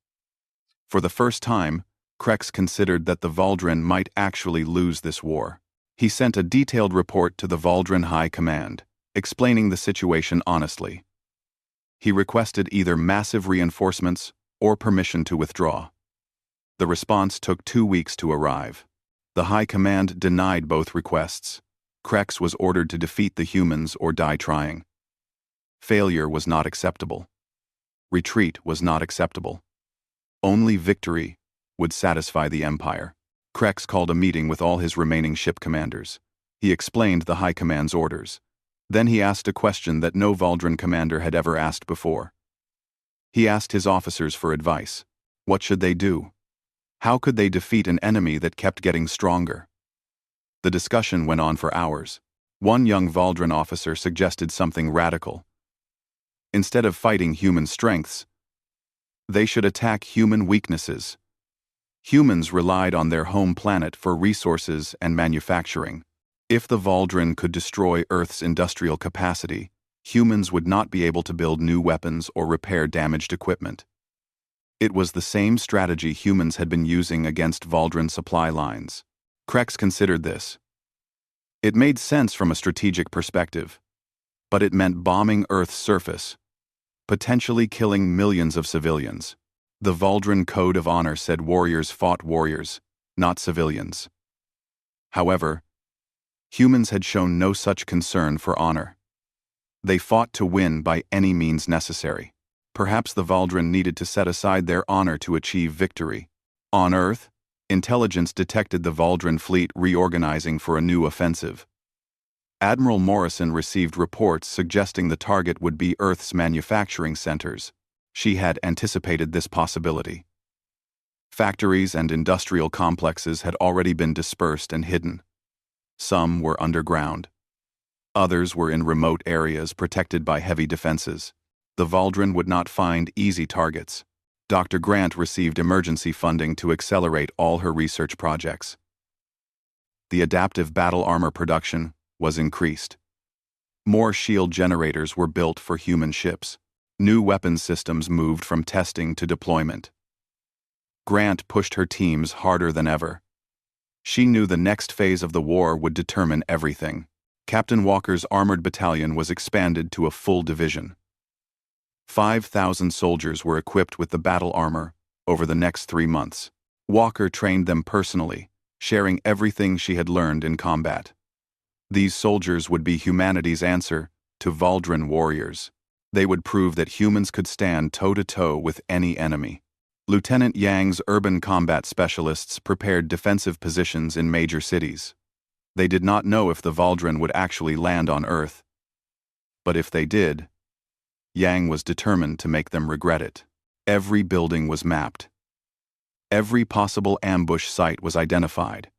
For the first time, Krex considered that the Valdren might actually lose this war. He sent a detailed report to the Valdren High Command, explaining the situation honestly. He requested either massive reinforcements or permission to withdraw. The response took 2 weeks to arrive. The High Command denied both requests. Krex was ordered to defeat the humans or die trying. Failure was not acceptable. Retreat was not acceptable. Only victory would satisfy the Empire. Krex called a meeting with all his remaining ship commanders. He explained the High Command's orders. Then he asked a question that no Valdren commander had ever asked before. He asked his officers for advice. What should they do? How could they defeat an enemy that kept getting stronger? The discussion went on for hours. One young Valdren officer suggested something radical. Instead of fighting human strengths, they should attack human weaknesses. Humans relied on their home planet for resources and manufacturing. If the Valdren could destroy Earth's industrial capacity, humans would not be able to build new weapons or repair damaged equipment. It was the same strategy humans had been using against Valdren supply lines. Krex considered this. It made sense from a strategic perspective, but it meant bombing Earth's surface, potentially killing millions of civilians. The Valdren Code of Honor said warriors fought warriors, not civilians. However, humans had shown no such concern for honor. They fought to win by any means necessary. Perhaps the Valdren needed to set aside their honor to achieve victory. On Earth, intelligence detected the Valdren fleet reorganizing for a new offensive. Admiral Morrison received reports suggesting the target would be Earth's manufacturing centers. She had anticipated this possibility. Factories and industrial complexes had already been dispersed and hidden. Some were underground. Others were in remote areas protected by heavy defenses. The Valdren would not find easy targets. Dr. Grant received emergency funding to accelerate all her research projects. The adaptive battle armor production was increased. More shield generators were built for human ships. New weapons systems moved from testing to deployment. Grant pushed her teams harder than ever. She knew the next phase of the war would determine everything. Captain Walker's armored battalion was expanded to a full division. 5,000 soldiers were equipped with the battle armor over the next 3 months. Walker trained them personally, sharing everything she had learned in combat. These soldiers would be humanity's answer to Valdren warriors. They would prove that humans could stand toe-to-toe with any enemy. Lieutenant Yang's urban combat specialists prepared defensive positions in major cities. They did not know if the Valdren would actually land on Earth. But if they did, Yang was determined to make them regret it. Every building was mapped. Every possible ambush site was identified.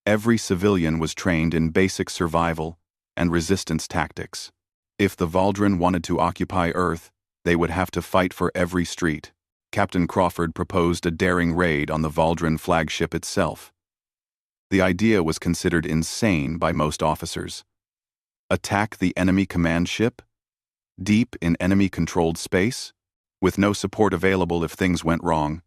Every civilian was trained in basic survival and resistance tactics. If the Valdren wanted to occupy Earth, they would have to fight for every street. Captain Crawford proposed a daring raid on the Valdren flagship itself. The idea was considered insane by most officers. Attack the enemy command ship? Deep in enemy-controlled space? With no support available if things went wrong.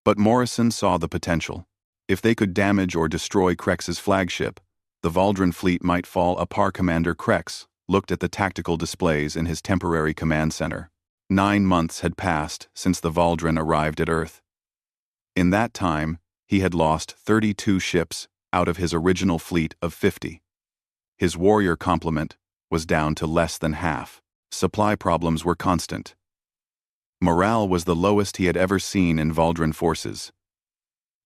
But Morrison saw the potential. If they could damage or destroy Krex's flagship, the Valdren fleet might fall apart. Commander Krex looked at the tactical displays in his temporary command center. 9 months had passed since the Valdren arrived at Earth. In that time, he had lost 32 ships out of his original fleet of 50. His warrior complement was down to less than half. Supply problems were constant. Morale was the lowest he had ever seen in Valdran forces.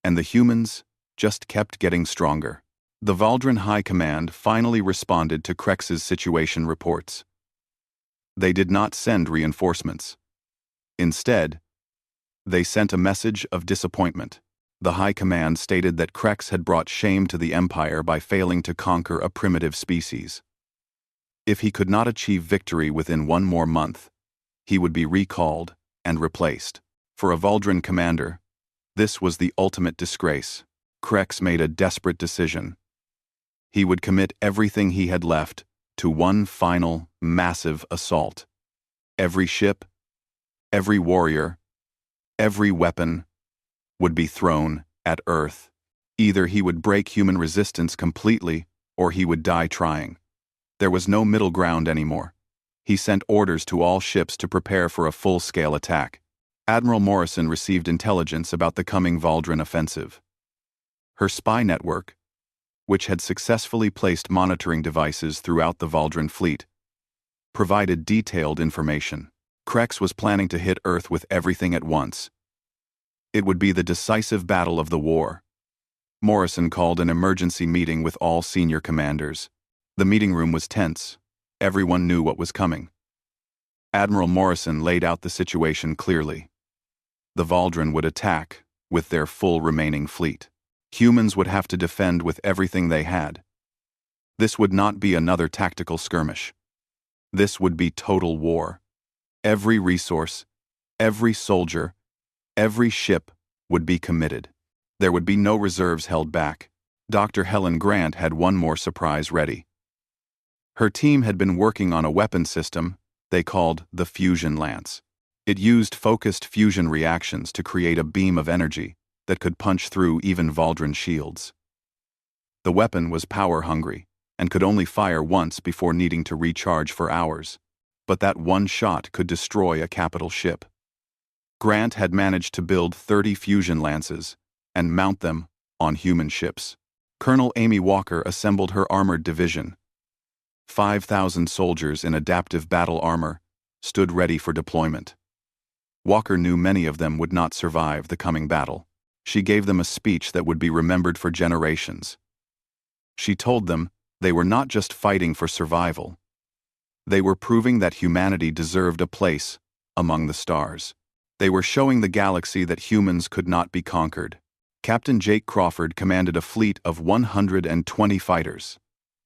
And the humans just kept getting stronger. The Valdran High Command finally responded to Krex's situation reports. They did not send reinforcements. Instead, they sent a message of disappointment. The High Command stated that Krex had brought shame to the Empire by failing to conquer a primitive species. If he could not achieve victory within one more month, he would be recalled and replaced. For a Valdran commander, this was the ultimate disgrace. Krex made a desperate decision. He would commit everything he had left to one final, massive assault. Every ship, every warrior, every weapon would be thrown at Earth. Either he would break human resistance completely, or he would die trying. There was no middle ground anymore. He sent orders to all ships to prepare for a full-scale attack. Admiral Morrison received intelligence about the coming Valdran offensive. Her spy network, which had successfully placed monitoring devices throughout the Valdran fleet, provided detailed information. Krex was planning to hit Earth with everything at once. It would be the decisive battle of the war. Morrison called an emergency meeting with all senior commanders. The meeting room was tense. Everyone knew what was coming. Admiral Morrison laid out the situation clearly. The Valdran would attack with their full remaining fleet. Humans would have to defend with everything they had. This would not be another tactical skirmish. This would be total war. Every resource, every soldier, every ship would be committed. There would be no reserves held back. Dr. Helen Grant had one more surprise ready. Her team had been working on a weapon system they called the Fusion Lance. It used focused fusion reactions to create a beam of energy that could punch through even Valdran shields. The weapon was power-hungry and could only fire once before needing to recharge for hours, but that one shot could destroy a capital ship. Grant had managed to build 30 fusion lances and mount them on human ships. Colonel Amy Walker assembled her armored division. 5,000 soldiers in adaptive battle armor stood ready for deployment. Walker knew many of them would not survive the coming battle. She gave them a speech that would be remembered for generations. She told them they were not just fighting for survival. They were proving that humanity deserved a place among the stars. They were showing the galaxy that humans could not be conquered. Captain Jake Crawford commanded a fleet of 120 fighters.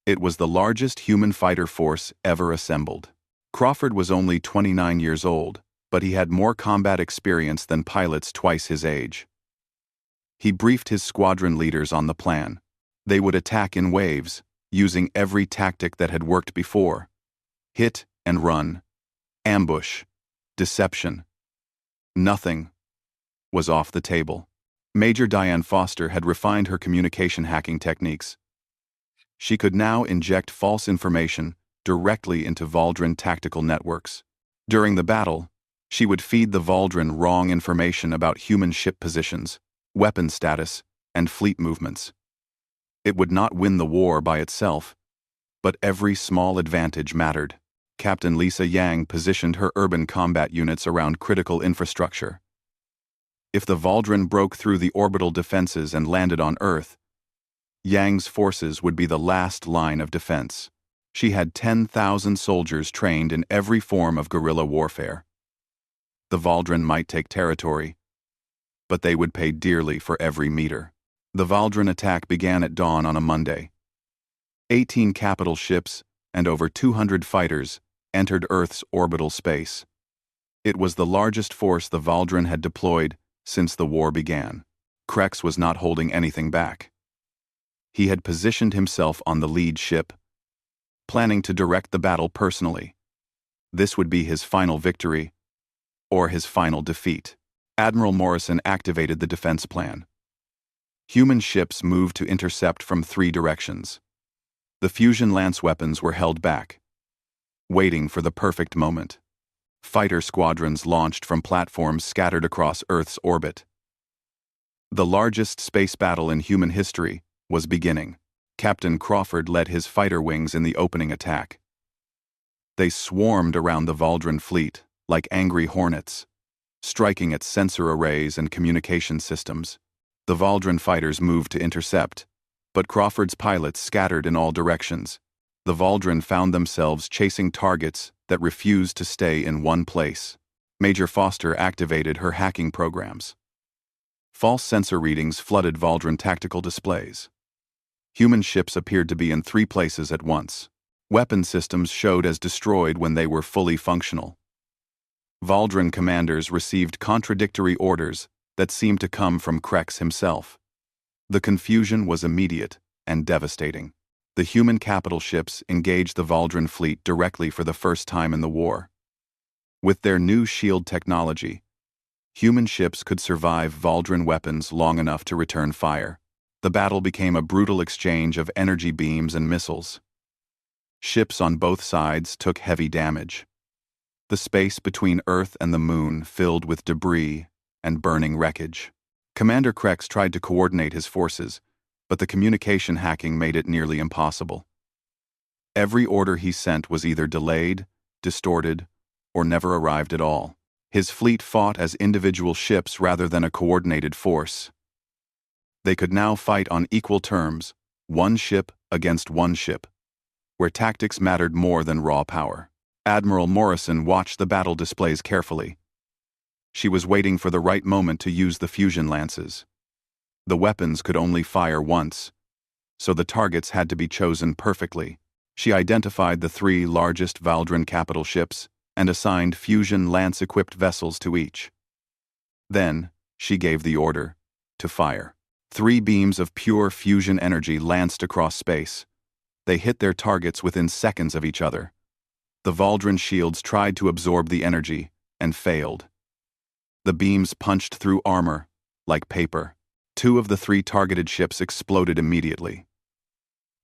It was the largest human fighter force ever assembled. Crawford was only 29 years old, but he had more combat experience than pilots twice his age. He briefed his squadron leaders on the plan. They would attack in waves, using every tactic that had worked before. Hit and run, ambush, deception. Nothing was off the table. Major Diane Foster had refined her communication hacking techniques. She could now inject false information directly into Valdran tactical networks. During the battle, she would feed the Valdran wrong information about human ship positions, weapon status, and fleet movements. It would not win the war by itself, but every small advantage mattered. Captain Lisa Yang positioned her urban combat units around critical infrastructure. If the Valdran broke through the orbital defenses and landed on Earth, Yang's forces would be the last line of defense. She had 10,000 soldiers trained in every form of guerrilla warfare. The Valdran might take territory, but they would pay dearly for every meter. The Valdran attack began at dawn on a Monday. 18 capital ships and over 200 fighters entered Earth's orbital space. It was the largest force the Valdran had deployed since the war began. Krex was not holding anything back. He had positioned himself on the lead ship, planning to direct the battle personally. This would be his final victory, or his final defeat. Admiral Morrison activated the defense plan. Human ships moved to intercept from 3 directions. The fusion lance weapons were held back, waiting for the perfect moment. Fighter squadrons launched from platforms scattered across Earth's orbit. The largest space battle in human history was beginning. Captain Crawford led his fighter wings in the opening attack. They swarmed around the Valdren fleet like angry hornets, striking at sensor arrays and communication systems. The Valdren fighters moved to intercept, but Crawford's pilots scattered in all directions. The Valdren found themselves chasing targets that refused to stay in one place. Major Foster activated her hacking programs. False sensor readings flooded Valdren tactical displays. Human ships appeared to be in 3 places at once. Weapon systems showed as destroyed when they were fully functional. Valdren commanders received contradictory orders that seemed to come from Krex himself. The confusion was immediate and devastating. The human capital ships engaged the Valdren fleet directly for the first time in the war. With their new shield technology, human ships could survive Valdren weapons long enough to return fire. The battle became a brutal exchange of energy beams and missiles. Ships on both sides took heavy damage. The space between Earth and the Moon filled with debris and burning wreckage. Commander Krex tried to coordinate his forces, but the communication hacking made it nearly impossible. Every order he sent was either delayed, distorted, or never arrived at all. His fleet fought as individual ships rather than a coordinated force. They could now fight on equal terms, one ship against one ship, where tactics mattered more than raw power. Admiral Morrison watched the battle displays carefully. She was waiting for the right moment to use the fusion lances. The weapons could only fire once, so the targets had to be chosen perfectly. She identified the 3 largest Valdren capital ships and assigned fusion lance-equipped vessels to each. Then, she gave the order to fire. 3 beams of pure fusion energy lanced across space. They hit their targets within seconds of each other. The Valdren shields tried to absorb the energy and failed. The beams punched through armor like paper. 2 of the 3 targeted ships exploded immediately.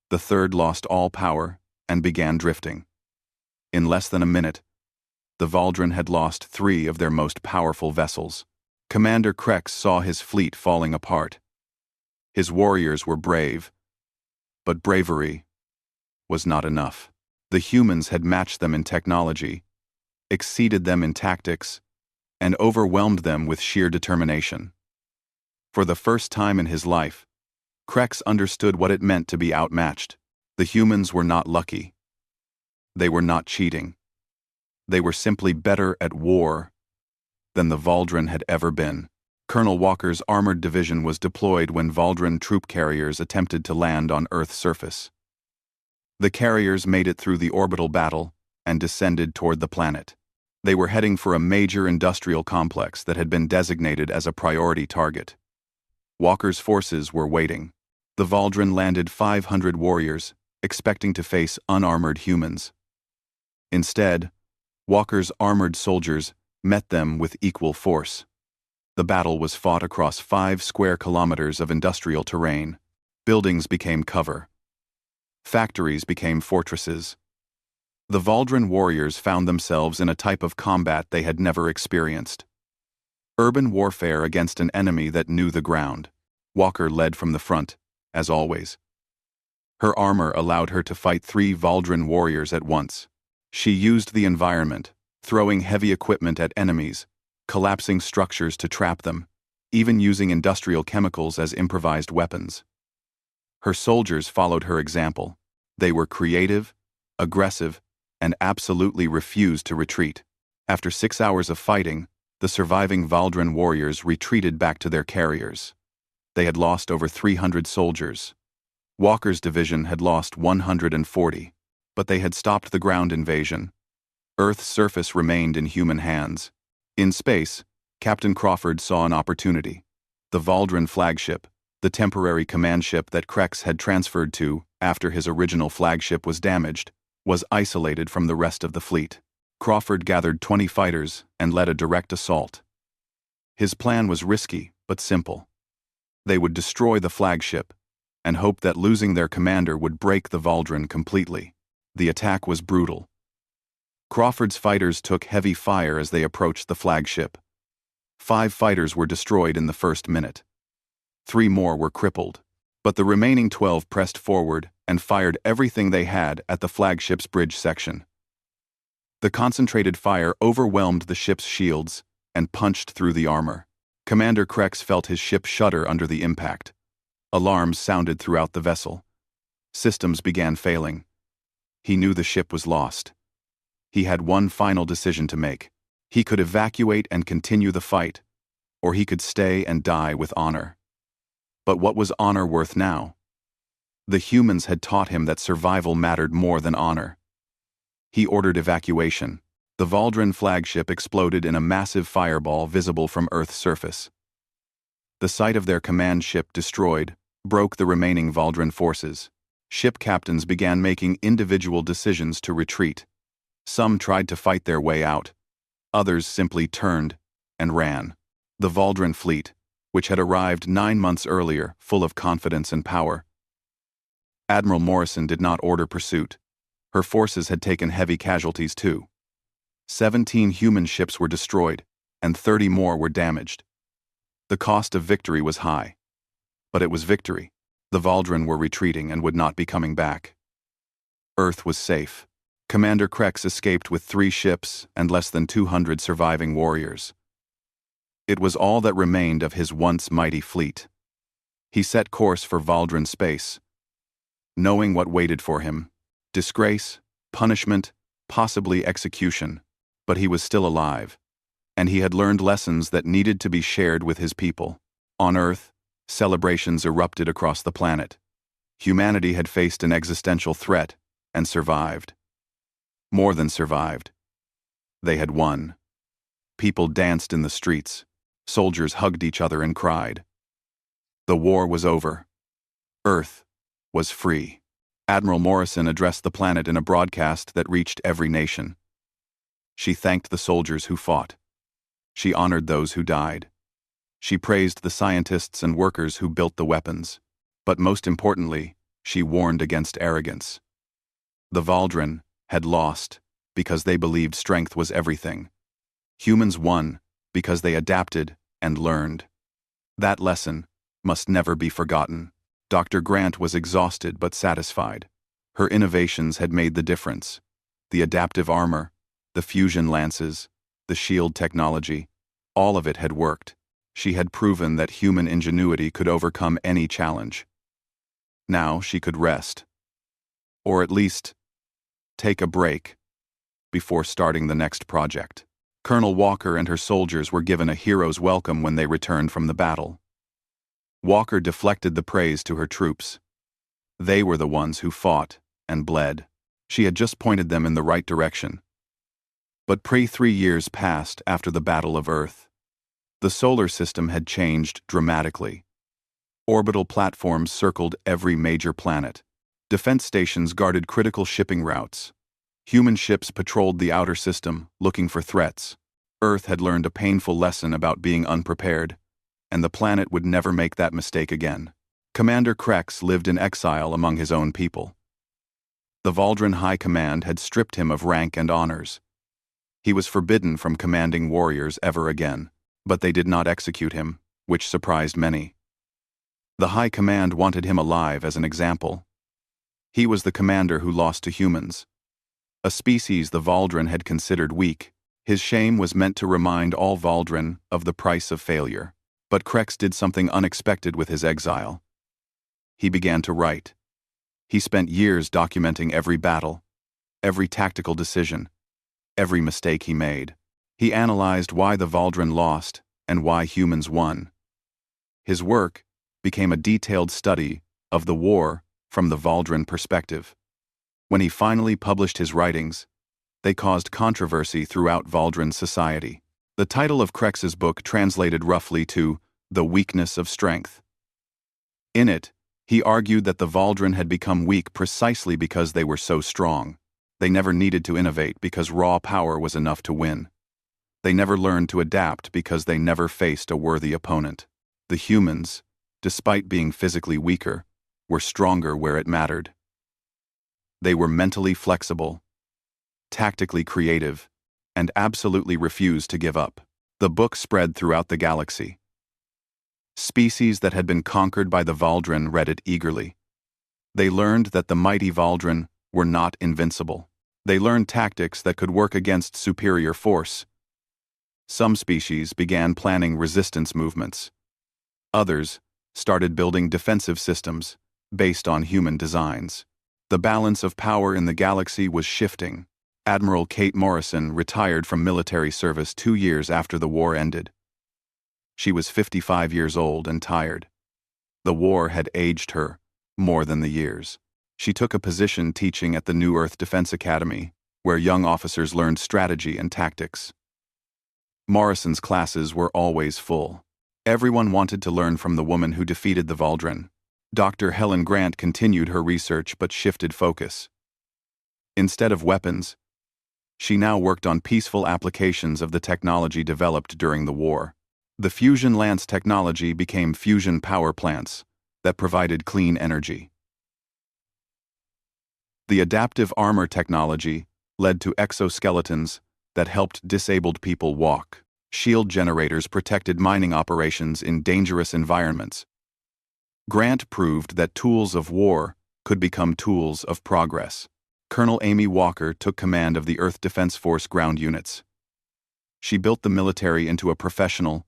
The third lost all power and began drifting. In less than a minute, the Valdren had lost 3 of their most powerful vessels. Commander Krex saw his fleet falling apart. His warriors were brave, but bravery was not enough. The humans had matched them in technology, exceeded them in tactics, and overwhelmed them with sheer determination. For the first time in his life, Krex understood what it meant to be outmatched. The humans were not lucky. They were not cheating. They were simply better at war than the Valdren had ever been. Colonel Walker's armored division was deployed when Valdren troop carriers attempted to land on Earth's surface. The carriers made it through the orbital battle and descended toward the planet. They were heading for a major industrial complex that had been designated as a priority target. Walker's forces were waiting. The Valdren landed 500 warriors, expecting to face unarmored humans. Instead, Walker's armored soldiers met them with equal force. The battle was fought across 5 square kilometers of industrial terrain. Buildings became cover. Factories became fortresses. The Valdren warriors found themselves in a type of combat they had never experienced. Urban warfare against an enemy that knew the ground. Walker led from the front, as always. Her armor allowed her to fight 3 Valdren warriors at once. She used the environment, throwing heavy equipment at enemies, collapsing structures to trap them, even using industrial chemicals as improvised weapons. Her soldiers followed her example. They were creative, aggressive, and absolutely refused to retreat. After 6 hours of fighting, the surviving Valdren warriors retreated back to their carriers. They had lost over 300 soldiers. Walker's division had lost 140, but they had stopped the ground invasion. Earth's surface remained in human hands. In space, Captain Crawford saw an opportunity. The Valdren flagship, the temporary command ship that Krex had transferred to after his original flagship was damaged, was isolated from the rest of the fleet. Crawford gathered 20 fighters and led a direct assault. His plan was risky but simple. They would destroy the flagship and hope that losing their commander would break the Valdren completely. The attack was brutal. Crawford's fighters took heavy fire as they approached the flagship. 5 fighters were destroyed in the first minute. 3 more were crippled. But the remaining 12 pressed forward and fired everything they had at the flagship's bridge section. The concentrated fire overwhelmed the ship's shields and punched through the armor. Commander Krex felt his ship shudder under the impact. Alarms sounded throughout the vessel. Systems began failing. He knew the ship was lost. He had one final decision to make. He could evacuate and continue the fight, or he could stay and die with honor. But what was honor worth now? The humans had taught him that survival mattered more than honor. He ordered evacuation. The Valdren flagship exploded in a massive fireball visible from Earth's surface. The sight of their command ship destroyed broke the remaining Valdren forces. Ship captains began making individual decisions to retreat. Some tried to fight their way out. Others simply turned and ran. The Valdren fleet, which had arrived 9 months earlier, full of confidence and power. Admiral Morrison did not order pursuit. Her forces had taken heavy casualties too. 17 human ships were destroyed, and 30 more were damaged. The cost of victory was high. But it was victory. The Valdren were retreating and would not be coming back. Earth was safe. Commander Krex escaped with 3 ships and less than 200 surviving warriors. It was all that remained of his once mighty fleet. He set course for Valdren space, knowing what waited for him: disgrace, punishment, possibly execution. But he was still alive, and he had learned lessons that needed to be shared with his people. On Earth, celebrations erupted across the planet. Humanity had faced an existential threat and survived. More than survived. They had won. People danced in the streets. Soldiers hugged each other and cried. The war was over. Earth was free. Admiral Morrison addressed the planet in a broadcast that reached every nation. She thanked the soldiers who fought. She honored those who died. She praised the scientists and workers who built the weapons. But most importantly, she warned against arrogance. The Valdren had lost because they believed strength was everything. Humans won because they adapted and learned. That lesson must never be forgotten. Dr. Grant was exhausted but satisfied. Her innovations had made the difference. The adaptive armor, the fusion lances, the shield technology, all of it had worked. She had proven that human ingenuity could overcome any challenge. Now she could rest. Or at least, take a break before starting the next project. Colonel Walker and her soldiers were given a hero's welcome when they returned from the battle. Walker deflected the praise to her troops. They were the ones who fought and bled. She had just pointed them in the right direction. But 3 years passed after the Battle of Earth. The solar system had changed dramatically. Orbital platforms circled every major planet. Defense stations guarded critical shipping routes. Human ships patrolled the outer system, looking for threats. Earth had learned a painful lesson about being unprepared, and the planet would never make that mistake again. Commander Krex lived in exile among his own people. The Valdren High Command had stripped him of rank and honors. He was forbidden from commanding warriors ever again, but they did not execute him, which surprised many. The High Command wanted him alive as an example. He was the commander who lost to humans, a species the Valdren had considered weak. His shame was meant to remind all Valdren of the price of failure. But Krex did something unexpected with his exile. He began to write. He spent years documenting every battle, every tactical decision, every mistake he made. He analyzed why the Valdren lost and why humans won. His work became a detailed study of the war from the Valdren perspective. When he finally published his writings, they caused controversy throughout Valdren society. The title of Krex's book translated roughly to The Weakness of Strength. In it, he argued that the Valdren had become weak precisely because they were so strong. They never needed to innovate because raw power was enough to win. They never learned to adapt because they never faced a worthy opponent. The humans, despite being physically weaker, were stronger where it mattered. They were mentally flexible, tactically creative, and absolutely refused to give up. The book spread throughout the galaxy. Species that had been conquered by the Valdren read it eagerly. They learned that the mighty Valdren were not invincible. They learned tactics that could work against superior force. Some species began planning resistance movements. Others started building defensive systems based on human designs. The balance of power in the galaxy was shifting. Admiral Kate Morrison retired from military service 2 years after the war ended. She was 55 years old and tired. The war had aged her more than the years. She took a position teaching at the New Earth Defense Academy, where young officers learned strategy and tactics. Morrison's classes were always full. Everyone wanted to learn from the woman who defeated the Valdren. Dr. Helen Grant continued her research but shifted focus. Instead of weapons, she now worked on peaceful applications of the technology developed during the war. The fusion lance technology became fusion power plants that provided clean energy. The adaptive armor technology led to exoskeletons that helped disabled people walk. Shield generators protected mining operations in dangerous environments. Grant proved that tools of war could become tools of progress. Colonel Amy Walker took command of the Earth Defense Force ground units. She built the military into a professional,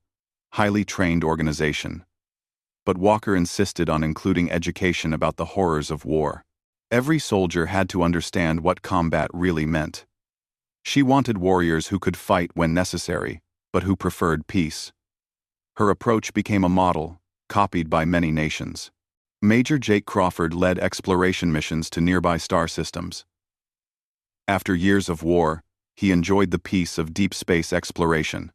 highly trained organization. But Walker insisted on including education about the horrors of war. Every soldier had to understand what combat really meant. She wanted warriors who could fight when necessary, but who preferred peace. Her approach became a model, copied by many nations. Major Jake Crawford led exploration missions to nearby star systems. After years of war, he enjoyed the peace of deep space exploration.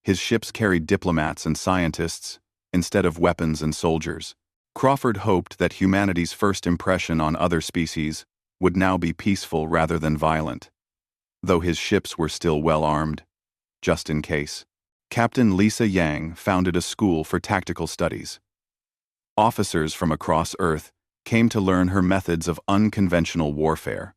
His ships carried diplomats and scientists, instead of weapons and soldiers. Crawford hoped that humanity's first impression on other species would now be peaceful rather than violent. Though his ships were still well armed, just in case. Captain Lisa Yang founded a school for tactical studies. Officers from across Earth came to learn her methods of unconventional warfare.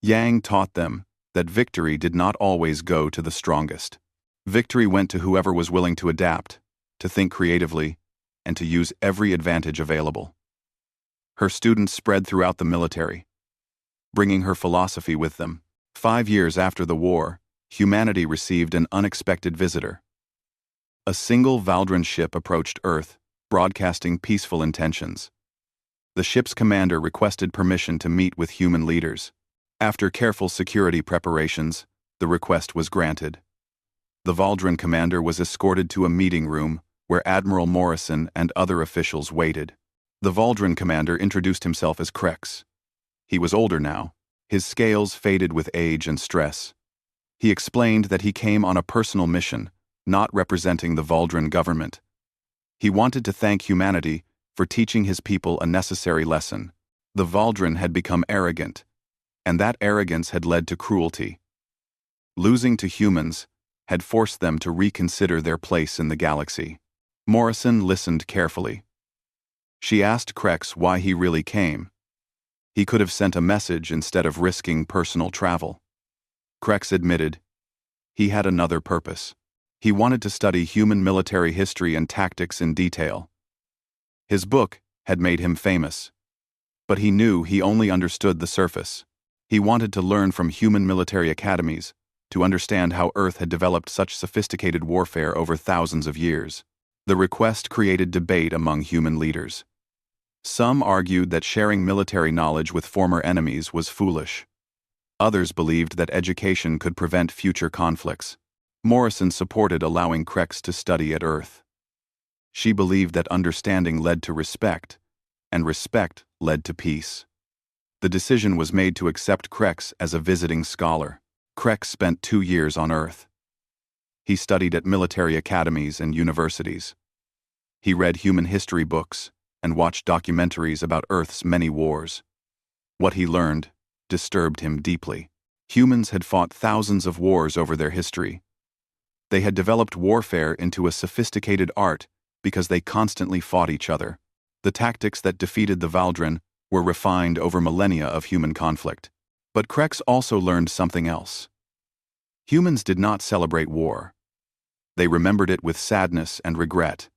Yang taught them that victory did not always go to the strongest. Victory went to whoever was willing to adapt, to think creatively, and to use every advantage available. Her students spread throughout the military, bringing her philosophy with them. 5 years after the war, humanity received an unexpected visitor. A single Valdren ship approached Earth, broadcasting peaceful intentions. The ship's commander requested permission to meet with human leaders. After careful security preparations, the request was granted. The Valdren commander was escorted to a meeting room where Admiral Morrison and other officials waited. The Valdren commander introduced himself as Krex. He was older now. His scales faded with age and stress. He explained that he came on a personal mission, not representing the Valdren government. He wanted to thank humanity for teaching his people a necessary lesson. The Valdren had become arrogant, and that arrogance had led to cruelty. Losing to humans had forced them to reconsider their place in the galaxy. Morrison listened carefully. She asked Krex why he really came. He could have sent a message instead of risking personal travel. Krex admitted he had another purpose. He wanted to study human military history and tactics in detail. His book had made him famous, but he knew he only understood the surface. He wanted to learn from human military academies, to understand how Earth had developed such sophisticated warfare over thousands of years. The request created debate among human leaders. Some argued that sharing military knowledge with former enemies was foolish. Others believed that education could prevent future conflicts. Morrison supported allowing Krex to study at Earth. She believed that understanding led to respect, and respect led to peace. The decision was made to accept Krex as a visiting scholar. Krex spent 2 years on Earth. He studied at military academies and universities. He read human history books and watched documentaries about Earth's many wars. What he learned disturbed him deeply. Humans had fought thousands of wars over their history. They had developed warfare into a sophisticated art because they constantly fought each other. The tactics that defeated the Valdren were refined over millennia of human conflict. But Krex also learned something else. Humans did not celebrate war. They remembered it with sadness and regret.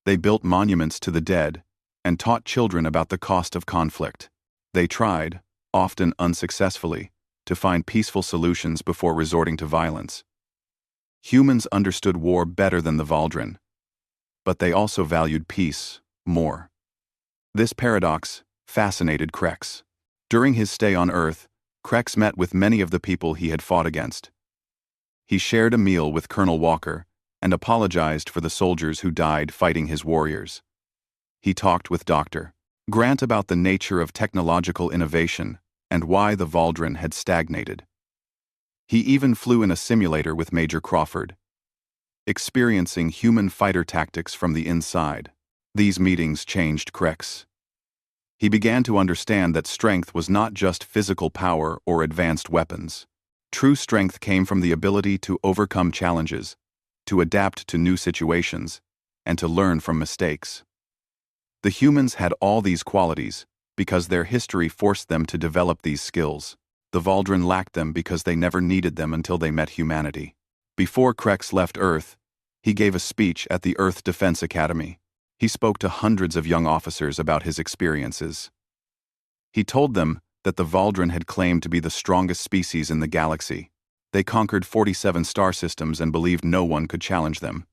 They built monuments to the dead and taught children about the cost of conflict. They tried, often unsuccessfully, to find peaceful solutions before resorting to violence. Humans understood war better than the Valdrin, but they also valued peace more. This paradox fascinated Krex. During his stay on Earth, Krex met with many of the people he had fought against. He shared a meal with Colonel Walker and apologized for the soldiers who died fighting his warriors. He talked with Dr. Grant about the nature of technological innovation and why the Valdrin had stagnated. He even flew in a simulator with Major Crawford, experiencing human fighter tactics from the inside. These meetings changed Krex. He began to understand that strength was not just physical power or advanced weapons. True strength came from the ability to overcome challenges, to adapt to new situations, and to learn from mistakes. The humans had all these qualities because their history forced them to develop these skills. The Valdrin lacked them because they never needed them until they met humanity. Before Krex left Earth, he gave a speech at the Earth Defense Academy. He spoke to hundreds of young officers about his experiences. He told them that the Valdrin had claimed to be the strongest species in the galaxy. They conquered 47 star systems and believed no one could challenge them.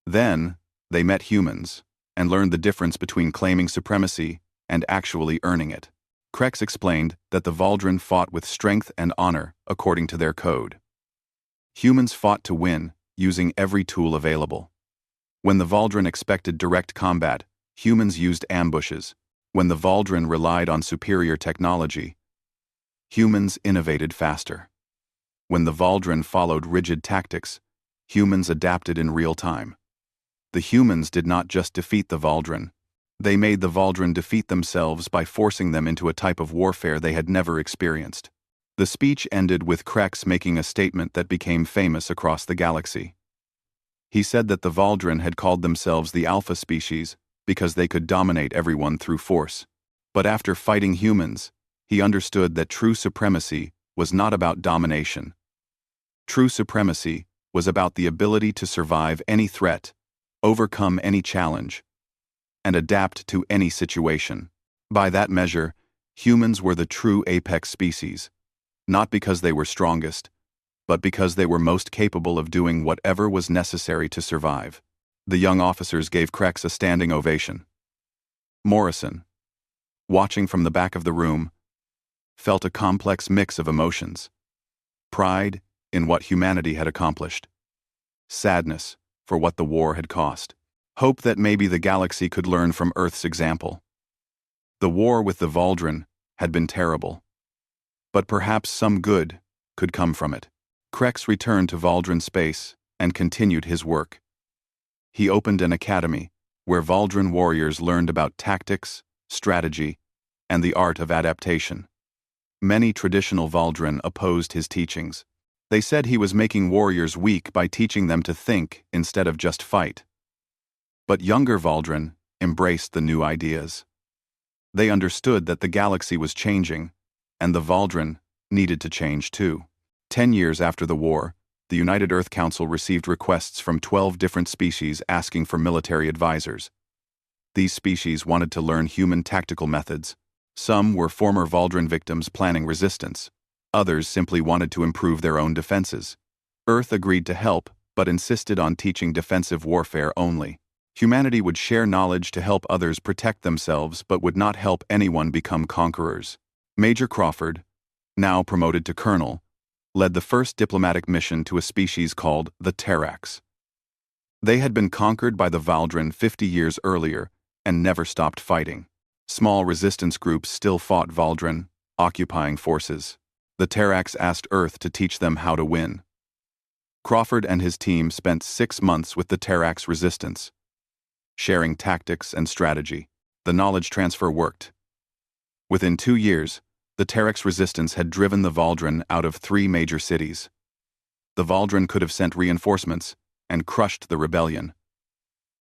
Then, they met humans and learned the difference between claiming supremacy and actually earning it. Krex explained that the Valdrin fought with strength and honor according to their code. Humans fought to win, using every tool available. When the Valdrin expected direct combat, humans used ambushes. When the Valdrin relied on superior technology, humans innovated faster. When the Valdrin followed rigid tactics, humans adapted in real time. The humans did not just defeat the Valdrin. They made the Valdrin defeat themselves by forcing them into a type of warfare they had never experienced. The speech ended with Krex making a statement that became famous across the galaxy. He said that the Valdrin had called themselves the Alpha species because they could dominate everyone through force. But after fighting humans, he understood that true supremacy was not about domination. True supremacy was about the ability to survive any threat, overcome any challenge, and adapt to any situation. By that measure, humans were the true apex species, not because they were strongest, but because they were most capable of doing whatever was necessary to survive. The young officers gave Krex a standing ovation. Morrison, watching from the back of the room, felt a complex mix of emotions. Pride in what humanity had accomplished. Sadness for what the war had cost. Hope that maybe the galaxy could learn from Earth's example. The war with the Valdrin had been terrible, but perhaps some good could come from it. Krex returned to Valdrin space and continued his work. He opened an academy where Valdrin warriors learned about tactics, strategy, and the art of adaptation. Many traditional Valdrin opposed his teachings. They said he was making warriors weak by teaching them to think instead of just fight. But younger Valdrin embraced the new ideas. They understood that the galaxy was changing, and the Valdrin needed to change too. 10 years after the war, the United Earth Council received requests from 12 different species asking for military advisors. These species wanted to learn human tactical methods. Some were former Valdrin victims planning resistance. Others simply wanted to improve their own defenses. Earth agreed to help, but insisted on teaching defensive warfare only. Humanity would share knowledge to help others protect themselves but would not help anyone become conquerors. Major Crawford, now promoted to colonel, led the first diplomatic mission to a species called the Terrax. They had been conquered by the Valdrin 50 years earlier and never stopped fighting. Small resistance groups still fought Valdrin, occupying forces. The Terrax asked Earth to teach them how to win. Crawford and his team spent 6 months with the Terrax resistance, sharing tactics and strategy. The knowledge transfer worked. Within 2 years, the Terrax resistance had driven the Valdrin out of 3 major cities. The Valdrin could have sent reinforcements and crushed the rebellion,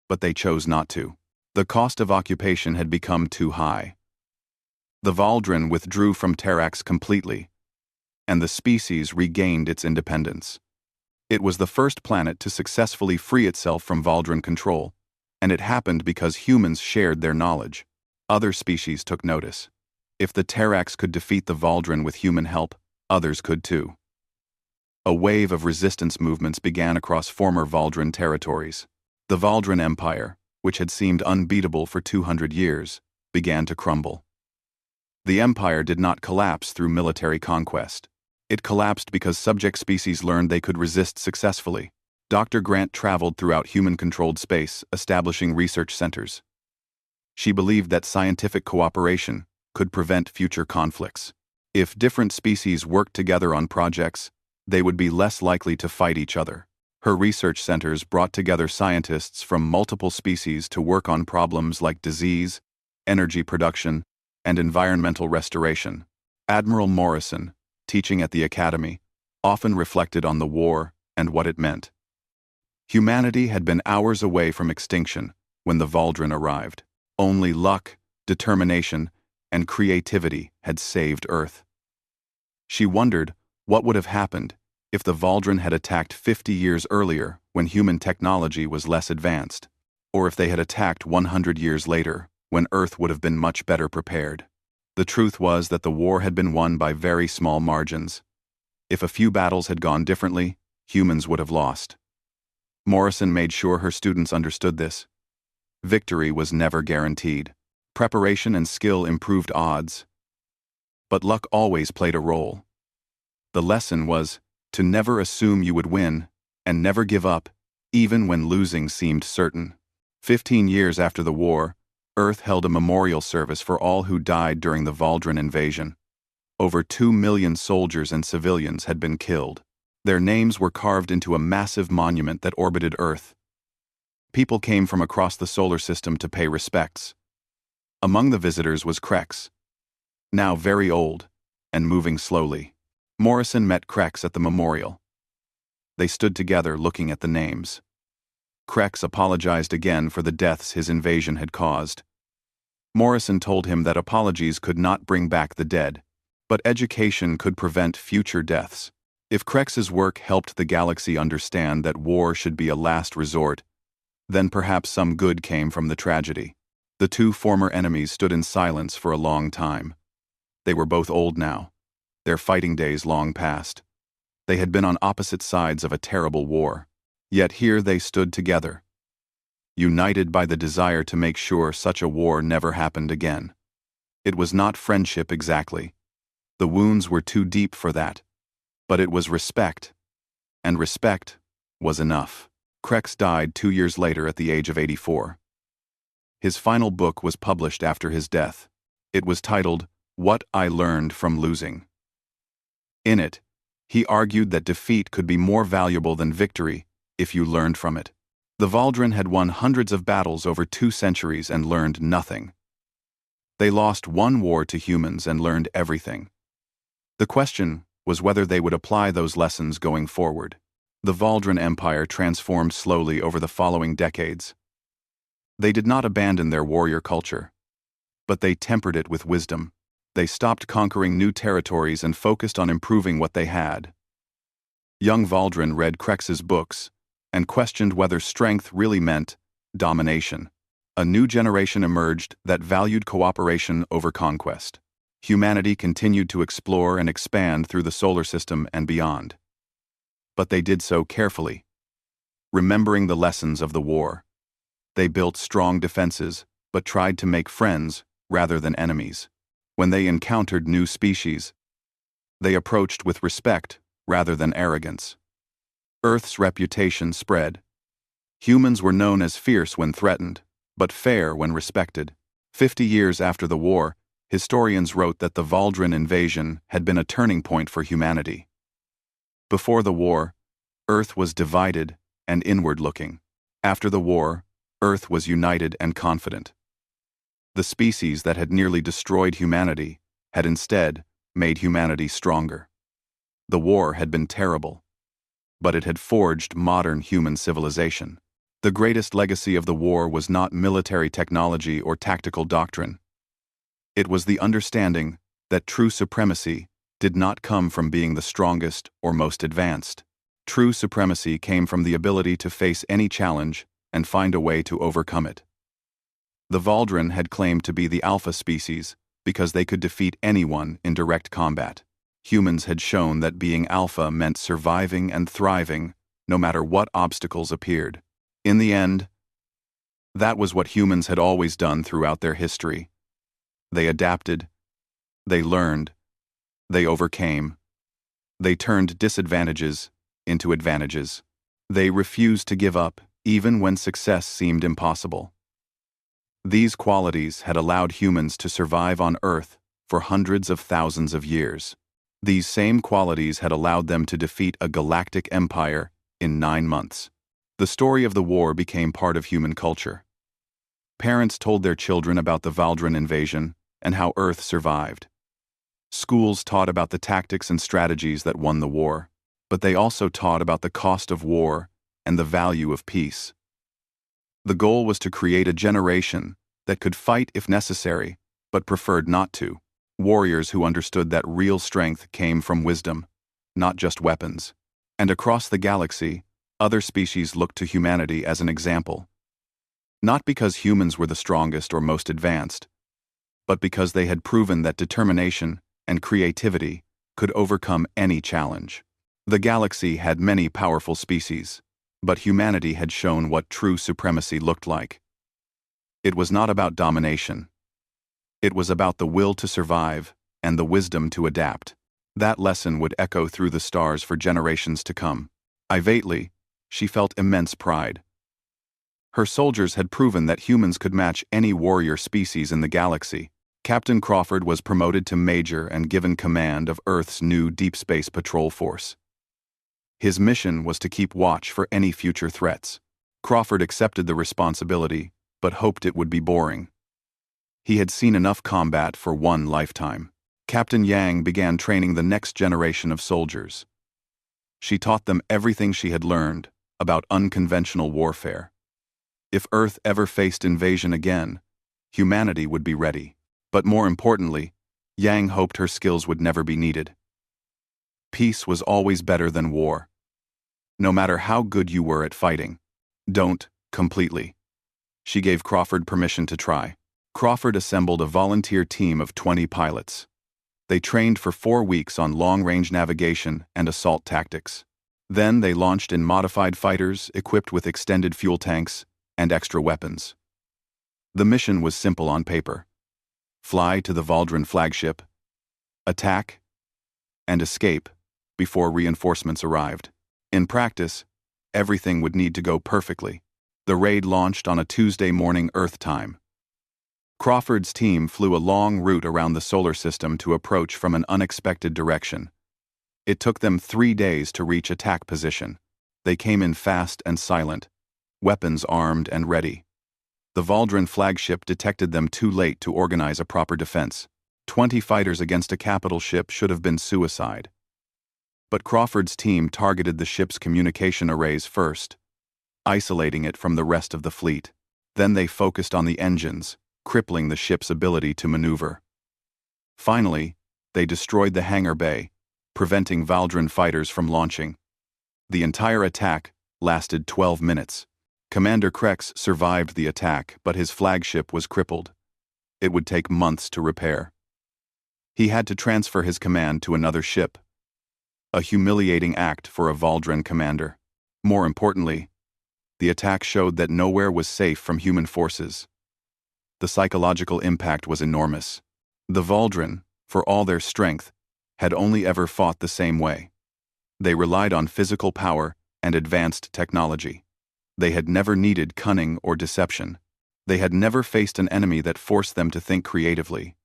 but they chose not to. The cost of occupation had become too high. The Valdrin withdrew from Terrax completely, and the species regained its independence. It was the first planet to successfully free itself from Valdrin control, And it happened because humans shared their knowledge. Other species took notice. If the Terrax could defeat the Valdrin with human help, others could too. A wave of resistance movements began across former Valdrin territories. The Valdrin Empire, which had seemed unbeatable for 200 years, began to crumble. The empire did not collapse through military conquest. It collapsed because subject species learned they could resist successfully. Dr. Grant traveled throughout human-controlled space, establishing research centers. She believed that scientific cooperation could prevent future conflicts. If different species worked together on projects, they would be less likely to fight each other. Her research centers brought together scientists from multiple species to work on problems like disease, energy production, and environmental restoration. Admiral Morrison, teaching at the academy, often reflected on the war and what it meant. Humanity had been hours away from extinction when the Valdrin arrived. Only luck, determination, and creativity had saved Earth. She wondered what would have happened if the Valdrin had attacked 50 years earlier when human technology was less advanced, or if they had attacked 100 years later when Earth would have been much better prepared. The truth was that the war had been won by very small margins. If a few battles had gone differently, humans would have lost. Morrison made sure her students understood this. Victory was never guaranteed. Preparation and skill improved odds. But luck always played a role. The lesson was to never assume you would win, and never give up, even when losing seemed certain. 15 years after the war, Earth held a memorial service for all who died during the Valdrin invasion. Over 2 million soldiers and civilians had been killed. Their names were carved into a massive monument that orbited Earth. People came from across the solar system to pay respects. Among the visitors was Krex, now very old and moving slowly. Morrison met Krex at the memorial. They stood together looking at the names. Krex apologized again for the deaths his invasion had caused. Morrison told him that apologies could not bring back the dead, but education could prevent future deaths. If Krex's work helped the galaxy understand that war should be a last resort, then perhaps some good came from the tragedy. The two former enemies stood in silence for a long time. They were both old now, their fighting days long past. They had been on opposite sides of a terrible war, yet here they stood together, united by the desire to make sure such a war never happened again. It was not friendship exactly. The wounds were too deep for that. But it was respect, and respect was enough. Krex died 2 years later at the age of 84. His final book was published after his death. It was titled, What I Learned from Losing. In it, he argued that defeat could be more valuable than victory if you learned from it. The Valdrin had won hundreds of battles over 2 centuries and learned nothing. They lost one war to humans and learned everything. The question was whether they would apply those lessons going forward. The Valdrin Empire transformed slowly over the following decades. They did not abandon their warrior culture, but they tempered it with wisdom. They stopped conquering new territories and focused on improving what they had. Young Valdrin read Krex's books and questioned whether strength really meant domination. A new generation emerged that valued cooperation over conquest. Humanity continued to explore and expand through the solar system and beyond. But they did so carefully, remembering the lessons of the war. They built strong defenses, but tried to make friends rather than enemies. When they encountered new species, they approached with respect rather than arrogance. Earth's reputation spread. Humans were known as fierce when threatened, but fair when respected. 50 years after the war, historians wrote that the Valdrin invasion had been a turning point for humanity. Before the war, Earth was divided and inward-looking. After the war, Earth was united and confident. The species that had nearly destroyed humanity had instead made humanity stronger. The war had been terrible, but it had forged modern human civilization. The greatest legacy of the war was not military technology or tactical doctrine. It was the understanding that true supremacy did not come from being the strongest or most advanced. True supremacy came from the ability to face any challenge and find a way to overcome it. The Valdren had claimed to be the alpha species because they could defeat anyone in direct combat. Humans had shown that being alpha meant surviving and thriving no matter what obstacles appeared. In the end, that was what humans had always done throughout their history. They adapted, they learned, they overcame, they turned disadvantages into advantages. They refused to give up even when success seemed impossible. These qualities had allowed humans to survive on Earth for hundreds of thousands of years. These same qualities had allowed them to defeat a galactic empire in 9 months. The story of the war became part of human culture. Parents told their children about the Valdren invasion and how Earth survived. Schools taught about the tactics and strategies that won the war, but they also taught about the cost of war and the value of peace. The goal was to create a generation that could fight if necessary, but preferred not to. Warriors who understood that real strength came from wisdom, not just weapons. And across the galaxy, other species looked to humanity as an example. Not because humans were the strongest or most advanced, but because they had proven that determination and creativity could overcome any challenge. The galaxy had many powerful species, but humanity had shown what true supremacy looked like. It was not about domination. It was about the will to survive and the wisdom to adapt. That lesson would echo through the stars for generations to come. Ivately, she felt immense pride. Her soldiers had proven that humans could match any warrior species in the galaxy. Captain Crawford was promoted to major and given command of Earth's new Deep Space Patrol Force. His mission was to keep watch for any future threats. Crawford accepted the responsibility, but hoped it would be boring. He had seen enough combat for one lifetime. Captain Yang began training the next generation of soldiers. She taught them everything she had learned about unconventional warfare. If Earth ever faced invasion again, humanity would be ready. But more importantly, Yang hoped her skills would never be needed. Peace was always better than war. No matter how good you were at fighting, don't completely. She gave Crawford permission to try. Crawford assembled a volunteer team of 20 pilots. They trained for 4 weeks on long-range navigation and assault tactics. Then they launched in modified fighters equipped with extended fuel tanks and extra weapons. The mission was simple on paper. Fly to the Valdren flagship, attack, and escape before reinforcements arrived. In practice, everything would need to go perfectly. The raid launched on a Tuesday morning Earth time. Crawford's team flew a long route around the solar system to approach from an unexpected direction. It took them 3 days to reach attack position. They came in fast and silent, weapons armed and ready. The Valdren flagship detected them too late to organize a proper defense. 20 fighters against a capital ship should have been suicide. But Crawford's team targeted the ship's communication arrays first, isolating it from the rest of the fleet. Then they focused on the engines, crippling the ship's ability to maneuver. Finally, they destroyed the hangar bay, preventing Valdren fighters from launching. The entire attack lasted 12 minutes. Commander Krex survived the attack, but his flagship was crippled. It would take months to repair. He had to transfer his command to another ship. A humiliating act for a Valdren commander. More importantly, the attack showed that nowhere was safe from human forces. The psychological impact was enormous. The Valdren, for all their strength, had only ever fought the same way. They relied on physical power and advanced technology. They had never needed cunning or deception. They had never faced an enemy that forced them to think creatively.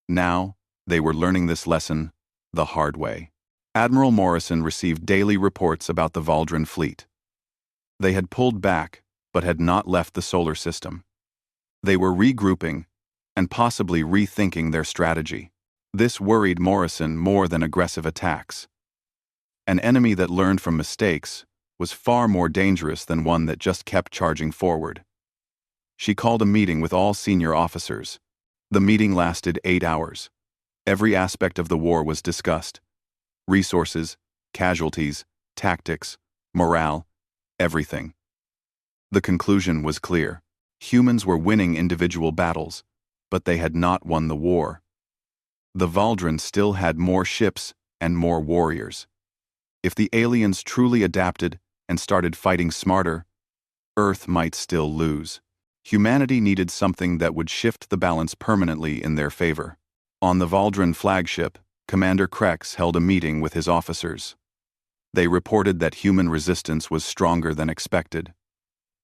Now, they were learning this lesson the hard way. Admiral Morrison received daily reports about the Valdren fleet. They had pulled back, but had not left the solar system. They were regrouping and possibly rethinking their strategy. This worried Morrison more than aggressive attacks. An enemy that learned from mistakes was far more dangerous than one that just kept charging forward. She called a meeting with all senior officers. The meeting lasted 8 hours. Every aspect of the war was discussed. Resources, casualties, tactics, morale, everything. The conclusion was clear. Humans were winning individual battles, but they had not won the war. The Valdren still had more ships and more warriors. If the aliens truly adapted and started fighting smarter, Earth might still lose. Humanity needed something that would shift the balance permanently in their favor. On the Valdren flagship, Commander Krex held a meeting with his officers. They reported that human resistance was stronger than expected.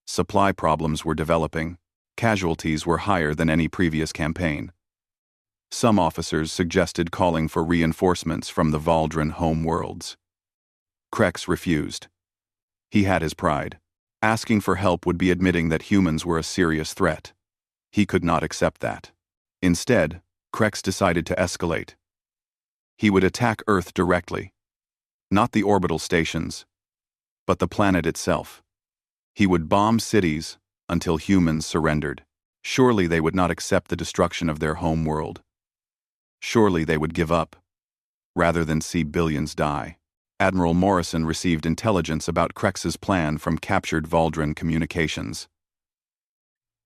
Supply problems were developing. Casualties were higher than any previous campaign. Some officers suggested calling for reinforcements from the Valdren homeworlds. Krex refused. He had his pride. Asking for help would be admitting that humans were a serious threat. He could not accept that. Instead, Krex decided to escalate. He would attack Earth directly. Not the orbital stations, but the planet itself. He would bomb cities until humans surrendered. Surely they would not accept the destruction of their home world. Surely they would give up, rather than see billions die. Admiral Morrison received intelligence about Krex's plan from captured Valdren communications.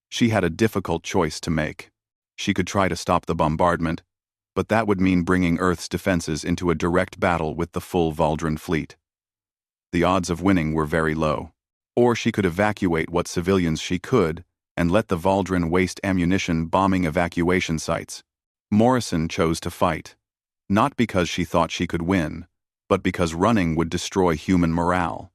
She had a difficult choice to make. She could try to stop the bombardment, but that would mean bringing Earth's defenses into a direct battle with the full Valdren fleet. The odds of winning were very low. Or she could evacuate what civilians she could and let the Valdren waste ammunition bombing evacuation sites. Morrison chose to fight, not because she thought she could win, but because running would destroy human morale.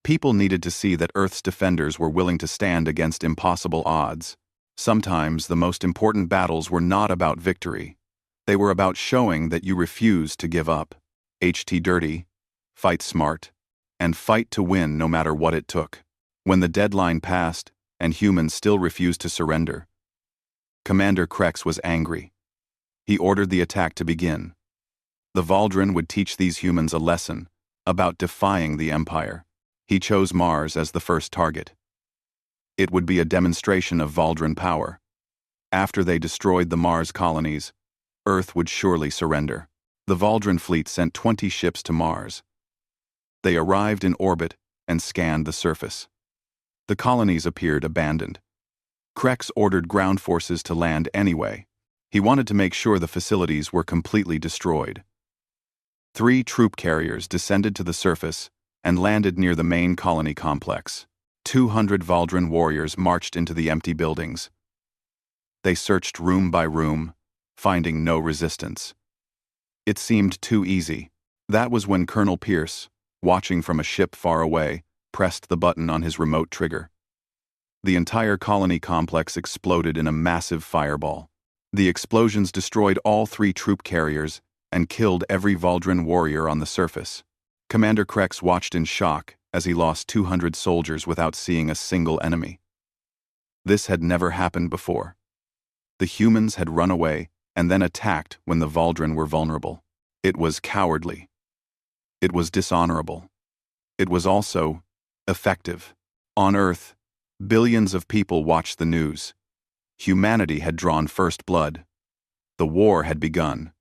People needed to see that Earth's defenders were willing to stand against impossible odds. Sometimes the most important battles were not about victory. They were about showing that you refused to give up. HT Dirty, fight smart, and fight to win no matter what it took. When the deadline passed and humans still refused to surrender, Commander Krex was angry. He ordered the attack to begin. The Valdren would teach these humans a lesson about defying the Empire. He chose Mars as the first target. It would be a demonstration of Valdren power. After they destroyed the Mars colonies, Earth would surely surrender. The Valdren fleet sent 20 ships to Mars. They arrived in orbit and scanned the surface. The colonies appeared abandoned. Krex ordered ground forces to land anyway. He wanted to make sure the facilities were completely destroyed. 3 troop carriers descended to the surface and landed near the main colony complex. 200 Valdren warriors marched into the empty buildings. They searched room by room, finding no resistance. It seemed too easy. That was when Colonel Pierce, watching from a ship far away, pressed the button on his remote trigger. The entire colony complex exploded in a massive fireball. The explosions destroyed all 3 troop carriers and killed every Valdren warrior on the surface. Commander Krex watched in shock as he lost 200 soldiers without seeing a single enemy. This had never happened before. The humans had run away and then attacked when the Valdren were vulnerable. It was cowardly. It was dishonorable. It was also effective. On Earth, billions of people watched the news. Humanity had drawn first blood. The war had begun.